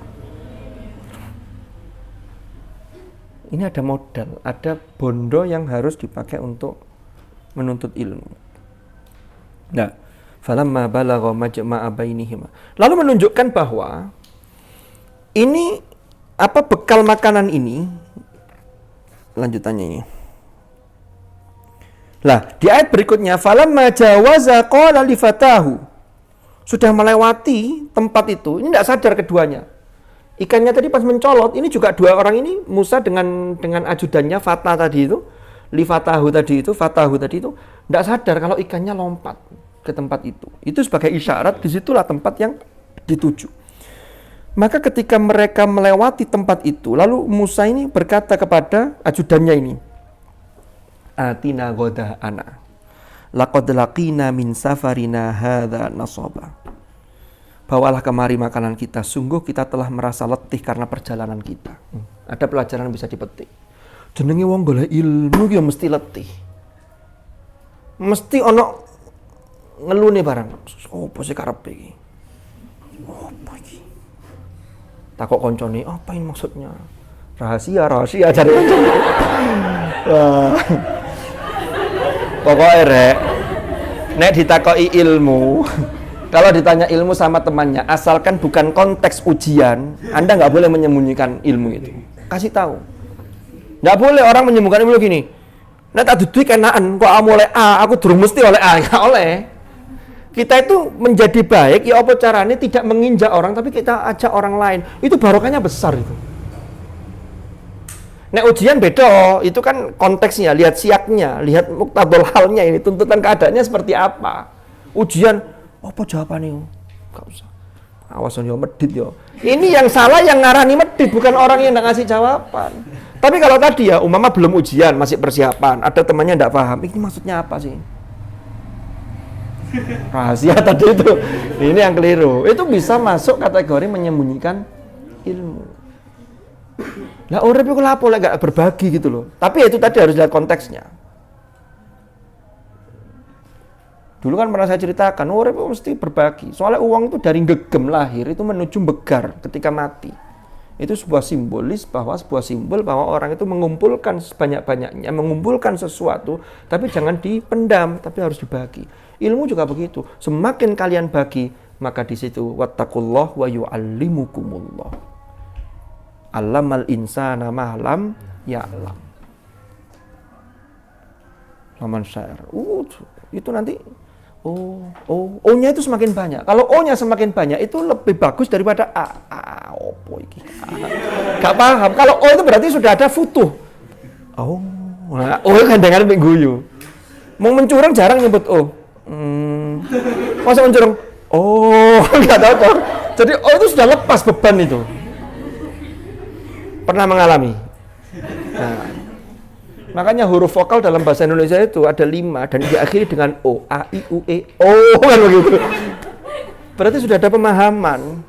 Ini ada modal, ada bondo yang harus dipakai untuk menuntut ilmu. Nah, falamma balagha majma'a bainihima. Lalu menunjukkan bahwa ini bekal makanan ini lanjutannya ini. Lah, di ayat berikutnya falamma jawaza qala li fatahu. Sudah melewati tempat itu, ini tidak sadar keduanya. Ikannya tadi pas mencolot, ini juga dua orang ini, Musa dengan ajudannya Fatah tadi itu, Fatahu tadi itu, tidak sadar kalau ikannya lompat ke tempat itu. Itu sebagai isyarat, disitulah tempat yang dituju. Maka ketika mereka melewati tempat itu, lalu Musa ini berkata kepada ajudannya ini, Atina goda'ana, laqad laqina min safarina hadha nasaba. Bawalah kemari makanan kita, sungguh kita telah merasa letih karena perjalanan kita. Ada pelajaran yang bisa dipetik. Jenenge wong golek ilmu ya mesti letih. Mesti ono ngelune barang. Opo sih karepe iki? Opo iki? Takok koncone, apa ini maksudnya? Rahasia cari koncone. Pokoknya rek, nek ditakoki ilmu, kalau ditanya ilmu sama temannya, asalkan bukan konteks ujian, Anda nggak boleh menyembunyikan ilmu itu. Kasih tahu. Nggak boleh orang menyembunyikan ilmu gini. Nek tak duduki kenaan, kok kamu oleh A, aku durung mesti oleh A, nggak oleh. Kita itu menjadi baik, ya apa caranya tidak menginjak orang, tapi kita ajak orang lain. Itu barokahnya besar itu. Nek ujian beda, itu kan konteksnya, lihat siaknya, lihat muktadol halnya ini, tuntutan keadaannya seperti apa. Ujian, apa jawabannya? Gak usah. Awas yo medit yo. Ini yang salah yang ngarani medit, bukan orang yang nggak ngasih jawaban. Tapi kalau tadi ya, umpama belum ujian, masih persiapan, ada temannya nggak paham, ini maksudnya apa sih? Rahasia tadi itu. Ini yang keliru. Itu bisa masuk kategori menyembunyikan ilmu. Lah urip iku lapo lek gak berbagi gitu loh. Tapi itu tadi harus lihat konteksnya. Dulu kan pernah saya ceritakan, urip itu mesti berbagi. Soalnya uang itu dari gegem lahir itu menuju begar ketika mati. Itu sebuah simbolis sebuah simbol bahwa orang itu mengumpulkan sebanyak-banyaknya, mengumpulkan sesuatu, tapi jangan dipendam, tapi harus dibagi. Ilmu juga begitu. Semakin kalian bagi, maka di situ wattaqullah wa yu'allimukumullah. Allamal insana ma lam ya'lam. Laman syair. Itu nanti O-nya itu semakin banyak. Kalau O-nya semakin banyak itu lebih bagus daripada A. Opo iki? Gak paham. Kalau O itu berarti sudah ada futuh. Nah, O gandengan mek guyu. Mau mencurang jarang nyebut O. Masa mencurang? Enggak tahu. Jadi O itu sudah lepas beban itu. Pernah mengalami. Nah, makanya huruf vokal dalam bahasa Indonesia itu ada 5 dan diakhiri dengan O, A, I, U, E, O kan begitu. Berarti sudah ada pemahaman.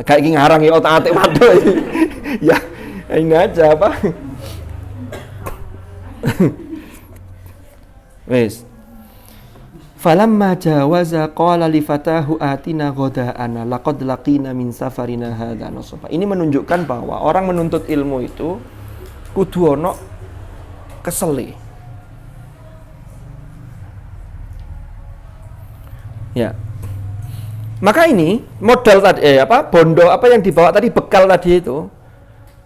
Kayak gini ngarang ya otak-atik waduh. Ya, ini aja apa? Wes. Falamma jawaza qala li fatahu atina ghada'ana laqad laqina min safarina hadza nasaba. Ini menunjukkan bahwa orang menuntut ilmu itu kudu ono kesele. Ya. Maka ini modal tadi bondo apa yang dibawa tadi, bekal tadi itu,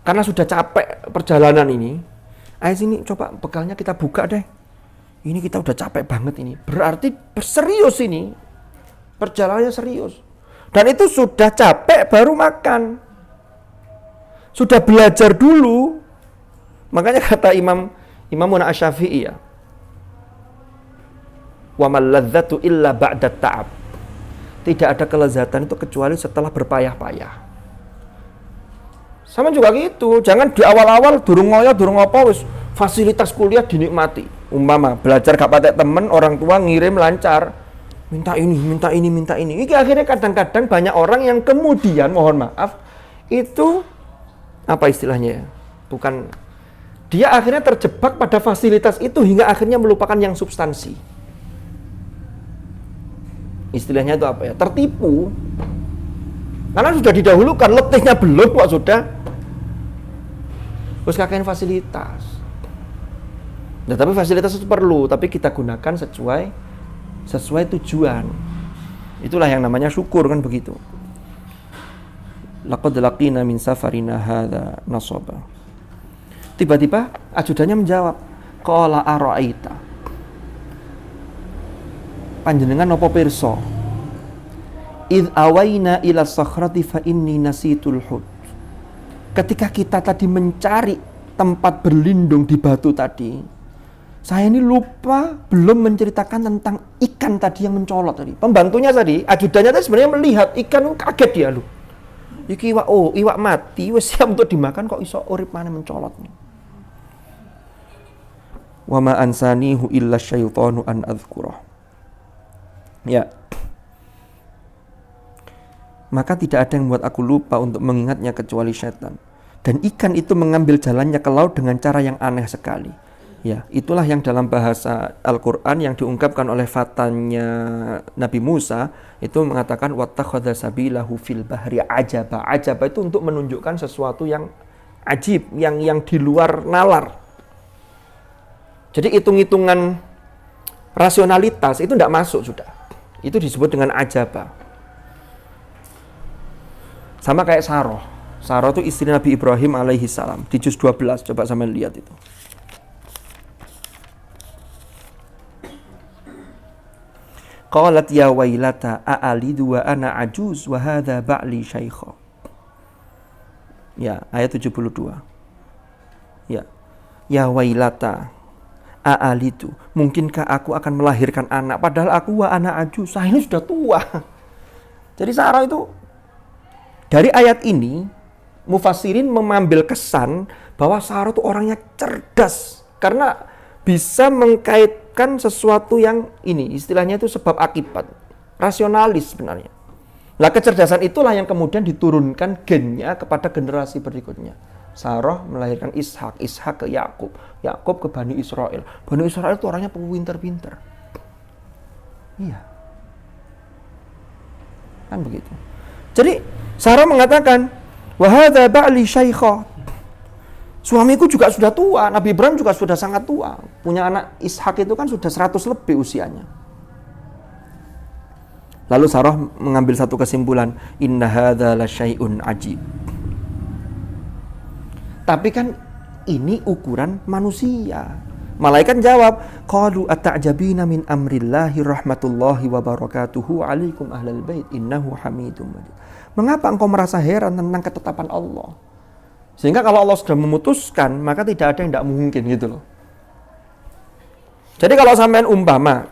karena sudah capek perjalanan ini. Ayo sini coba bekalnya kita buka deh. Ini kita udah capek banget ini. Berarti serius ini. Perjalanannya serius. Dan itu sudah capek baru makan. Sudah belajar dulu. Makanya kata Imam Asy-Syafi'i ya. Wa mal ladzatu illa ba'da ta'ab. Tidak ada kelezatan itu kecuali setelah berpayah-payah. Sama juga gitu. Jangan di awal-awal durung ngoyo, durung apa wis fasilitas kuliah dinikmati. Umpama belajar gak patek temen, orang tua ngirim lancar. Minta ini. Ini akhirnya kadang-kadang banyak orang yang kemudian, mohon maaf, itu apa istilahnya ya? Bukan, dia akhirnya terjebak pada fasilitas itu hingga akhirnya melupakan yang substansi. Istilahnya itu apa ya? Tertipu. Karena sudah didahulukan, letihnya belum kok sudah. Terus kakeknya fasilitas. Nah, tapi fasilitas itu perlu, tapi kita gunakan sesuai tujuan. Itulah yang namanya syukur kan begitu. Laqad laqina min safarina hadza nasaba. Tiba-tiba ajudannya menjawab, qala ara'aita. Panjenengan napa pirsa? Id awaina ila sakhrati fa inni nasitul hud. Ketika kita tadi mencari tempat berlindung di batu tadi, Saya ini lupa belum menceritakan tentang ikan tadi yang mencolot tadi. Pembantunya tadi, ajudannya tadi sebenarnya melihat ikan, kaget dia lu. Iki iwak mati, wis siap untuk dimakan kok iso urip maneh mencolot. Wa ma ansanihu illa syaitanu an adzkurah. Ya. Maka tidak ada yang membuat aku lupa untuk mengingatnya kecuali syaitan. Dan ikan itu mengambil jalannya ke laut dengan cara yang aneh sekali. Ya, itulah yang dalam bahasa Al-Qur'an yang diungkapkan oleh fatanya Nabi Musa itu mengatakan wattakhadha sabilahu fil bahri ajaba. Ajaba itu untuk menunjukkan sesuatu yang ajib, yang di luar nalar. Jadi hitung-hitungan rasionalitas itu tidak masuk sudah. Itu disebut dengan ajaba. Sama kayak Saroh. Saroh itu istri Nabi Ibrahim alaihi salam. Di juz 12, coba sampean lihat itu. Qalat ya wailata a'alidu wa ana ajuz wa hadha ba'li syaikha. Ya, ayat 72. Ya. Ya wailata a'alidu. Mungkinkah aku akan melahirkan anak padahal aku wa ana ajuz. Saya ini sudah tua. Jadi Sarah itu dari ayat ini mufassirin mengambil kesan bahwa Sarah itu orangnya cerdas karena bisa mengkaitkan sesuatu yang ini istilahnya itu sebab akibat, rasionalis sebenarnya. Nah, kecerdasan itulah yang kemudian diturunkan gennya kepada generasi berikutnya. Sarah melahirkan Ishak, Ishak ke Yakub, Yakub ke Bani Israel. Bani Israel itu orangnya pintar-pintar. Iya. Kan begitu. Jadi Sarah mengatakan, "Wa hadza ba'li syaikha." Suamiku juga sudah tua, Nabi Ibrahim juga sudah sangat tua. Punya anak Ishak itu kan sudah 100 lebih usianya. Lalu Sarah mengambil satu kesimpulan, "Inna hadza la syai'un ajib." Tapi kan ini ukuran manusia. Malaikat jawab, "Qalu ata'jabina min amrillahi rahmatullahi wa barakatuhu 'alaikum ahlal bait innahu hamidum majid." Mengapa engkau merasa heran tentang ketetapan Allah? Sehingga kalau Allah sudah memutuskan, maka tidak ada yang tidak mungkin gitu loh. Jadi kalau sampean umpama,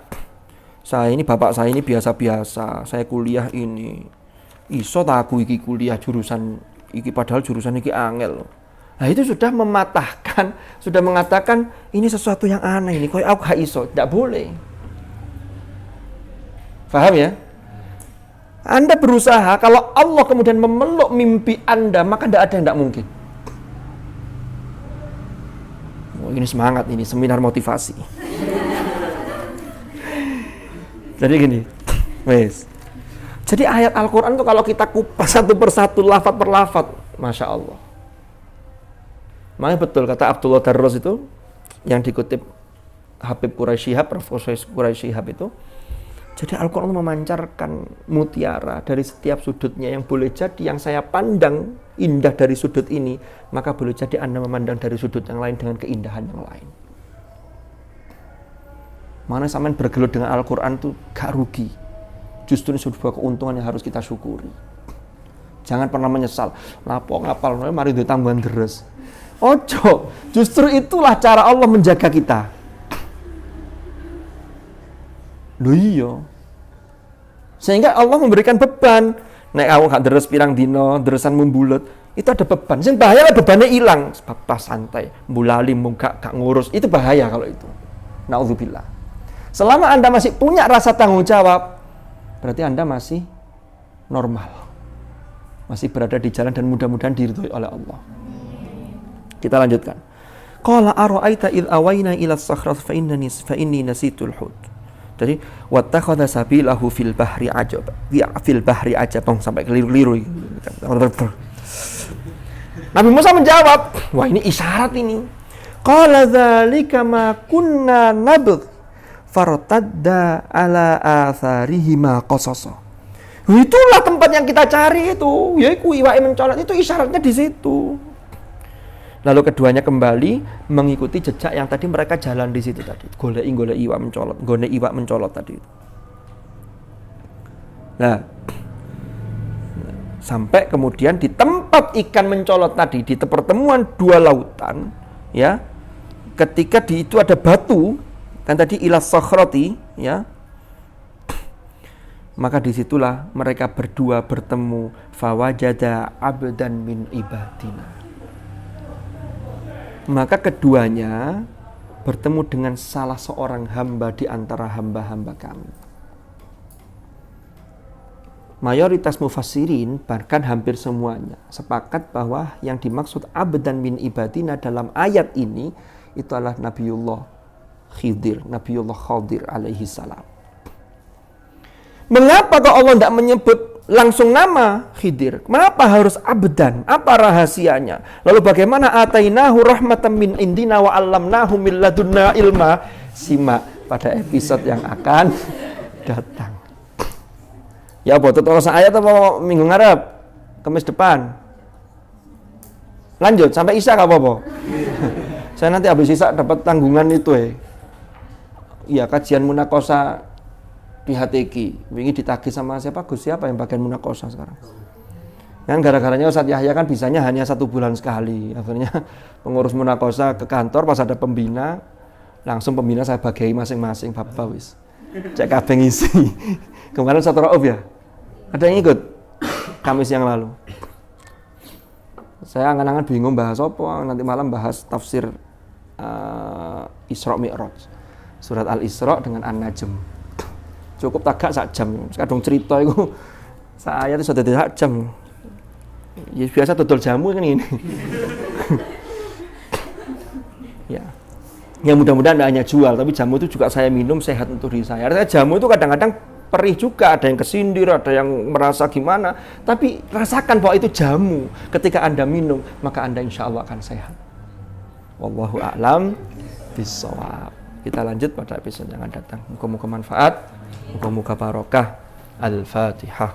bapak saya ini biasa-biasa, saya kuliah ini, iso tak aku iki kuliah jurusan iki padahal jurusan iki angel. Nah itu sudah mematahkan, sudah mengatakan ini sesuatu yang aneh ini, kok aku gak iso, tidak boleh. Paham ya? Anda berusaha, kalau Allah kemudian memeluk mimpi Anda, maka tidak ada yang tidak mungkin. Oh, ini semangat, ini seminar motivasi. Jadi gini, wes. Jadi ayat Al-Quran itu kalau kita kupas satu persatu, lafaz per lafaz, Masya Allah. Makanya betul kata Abdullah Darros itu, yang dikutip Habib Quraisy Shihab, Profesor Quraisy Shihab itu, jadi Al-Quran memancarkan mutiara dari setiap sudutnya yang boleh jadi yang saya pandang indah dari sudut ini, maka boleh jadi Anda memandang dari sudut yang lain dengan keindahan yang lain. Mana sampean bergelut dengan Al-Quran itu gak rugi. Justru ini sebuah keuntungan yang harus kita syukuri. Jangan pernah menyesal. Lapo ngapal, mari ditambahan deres. Ojo, justru itulah cara Allah menjaga kita. Loh iya. Sehingga Allah memberikan beban. Nek aku gak deres pirang dino, deresan membulet, itu ada beban. Sing bahaya bebannya hilang. Pas santai, mbulali gak ngurus, itu bahaya kalau itu. Nauzubillah. Selama Anda masih punya rasa tanggung jawab, berarti Anda masih normal. Masih berada di jalan dan mudah-mudahan diridhoi oleh Allah. Kita lanjutkan. Qala ara'aita id awayna ila as-sakhrat fa inni nasitul hut. Jadi wattakhadha sabilahu fil bahri ajab. Fil bahri ajab sampai keliru-keliru. Nabi Musa menjawab, wah ini isyarat ini. Qala dzalika ma kunna nabgh fartadda ala atharihima qasasa. Itulah tempat yang kita cari itu, yaitu iwak mencolot, itu isyaratnya di situ. Lalu keduanya kembali mengikuti jejak yang tadi mereka jalan di situ tadi. Golek iwak mencolot tadi. Nah, sampai kemudian di tempat ikan mencolot tadi, di pertemuan dua lautan, ya, ketika di itu ada batu, kan tadi ila sakhrati, ya, maka disitulah mereka berdua bertemu, fawajada abdan min ibadina. Maka keduanya bertemu dengan salah seorang hamba di antara hamba-hamba kami. Mayoritas mufassirin, bahkan hampir semuanya, sepakat bahwa yang dimaksud abdan min ibadina dalam ayat ini itu adalah Nabiullah Khidir, Nabiullah Khadir alaihi salam. Mengapa kok Allah tidak menyebut langsung nama Khidir? Kenapa harus abdan? Apa rahasianya? Lalu bagaimana atainahu rahmatan min indina wa 'allamnahu min ladunna ilma? Simak pada episode yang akan datang. Ya, buat terusan ayat apa minggu ngarep? Kamis depan. Lanjut sampai Isya enggak apa-apa. Saya nanti habis Isya dapat tanggungan itu Iya, kajian munakosa di HTQ. Wingi ditagih sama siapa? Gus siapa yang bagian munakosa sekarang? Kan gara-garanya Ustadz Yahya kan bisanya hanya 1 bulan sekali. Akhirnya pengurus munakosa ke kantor, pas ada pembina, langsung pembina saya bagi masing-masing bab wis. Cek kabeh ngisi. Kemarin 1 Rauf ya? Ada yang ikut? Kamis yang lalu. Saya angan-angan bingung bahas apa, nanti malam bahas tafsir Isra Mi'raj. Surat Al-Isra dengan An-Najm. Cukup tagak sak jam. Kadang cerita itu saya itu sudah sak jam. Ya biasa dodol jamu kan ini. Ya. Ya mudah-mudahan tidak hanya jual, tapi jamu itu juga saya minum sehat untuk diri saya. Artinya jamu itu kadang-kadang perih juga, ada yang kesindir, ada yang merasa gimana. Tapi rasakan bahwa itu jamu. Ketika Anda minum, maka Anda insya Allah akan sehat. Wallahu a'lam bishawab. Kita lanjut pada episode yang akan datang. Muka-muka manfaat, muka-muka barokah. Al-Fatihah.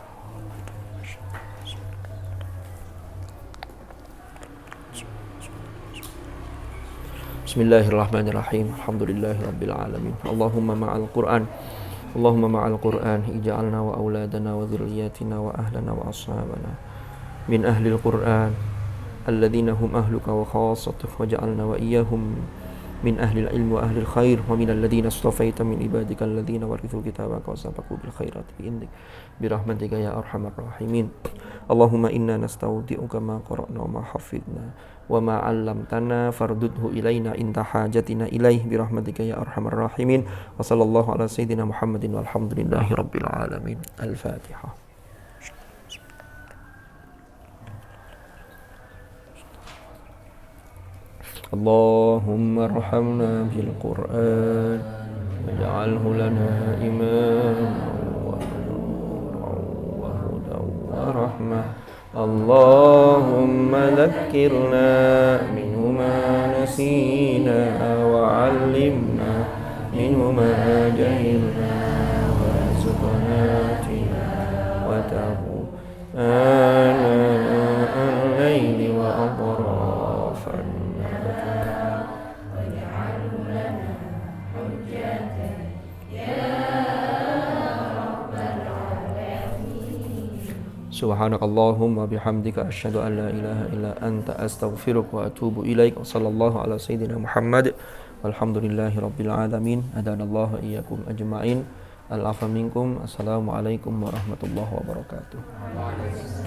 Bismillahirrahmanirrahim. Alhamdulillahirabbil alamin. Allahumma ma'al Qur'an. Allahumma ma'al Qur'an ij'alna wa auladana wa dhurriyyatina wa ahlana wa ashabana min ahlil Qur'an alladhina hum ahluka wa khassatuka waj'alna wa iyyahum min ahlil ilmi wa ahlil khair wa min alladhina astafaita min ibadika alladhina warithu kitabaka wa sabaqu bil khairati bi'indik birahmatika ya arhamar rahimin. Allahumma inna nastaudi'uka ma qara'na wa ma hafidna wa ma 'allamtana fardudhu ilaina inta hajatina ilaih birahmatika ya arhamar rahimin. Wa sallallahu ala sayyidina Muhammadin walhamdulillahi rabbil alamin. Al-Fatihah. Allahumma arhamna bil Qur'an waj'alhu lana imaman wa nuran wa hudan wa rahmah. Allahumma dhakkirna minhu ma nasina wa 'allimna minhu ma jahilna wa rizqna wa tabu ana al-layli wa atrafan Subhanakallahumma bihamdika asyhadu an la ilaha illa anta astaghfiruka wa atubu ilaik. Wa sallallahu ala sayyidina Muhammad walhamdulillahi rabbil alamin. Hadanallahu iyyakum ajma'in. Al-afa minkum. Assalamualaikum warahmatullahi wabarakatuh.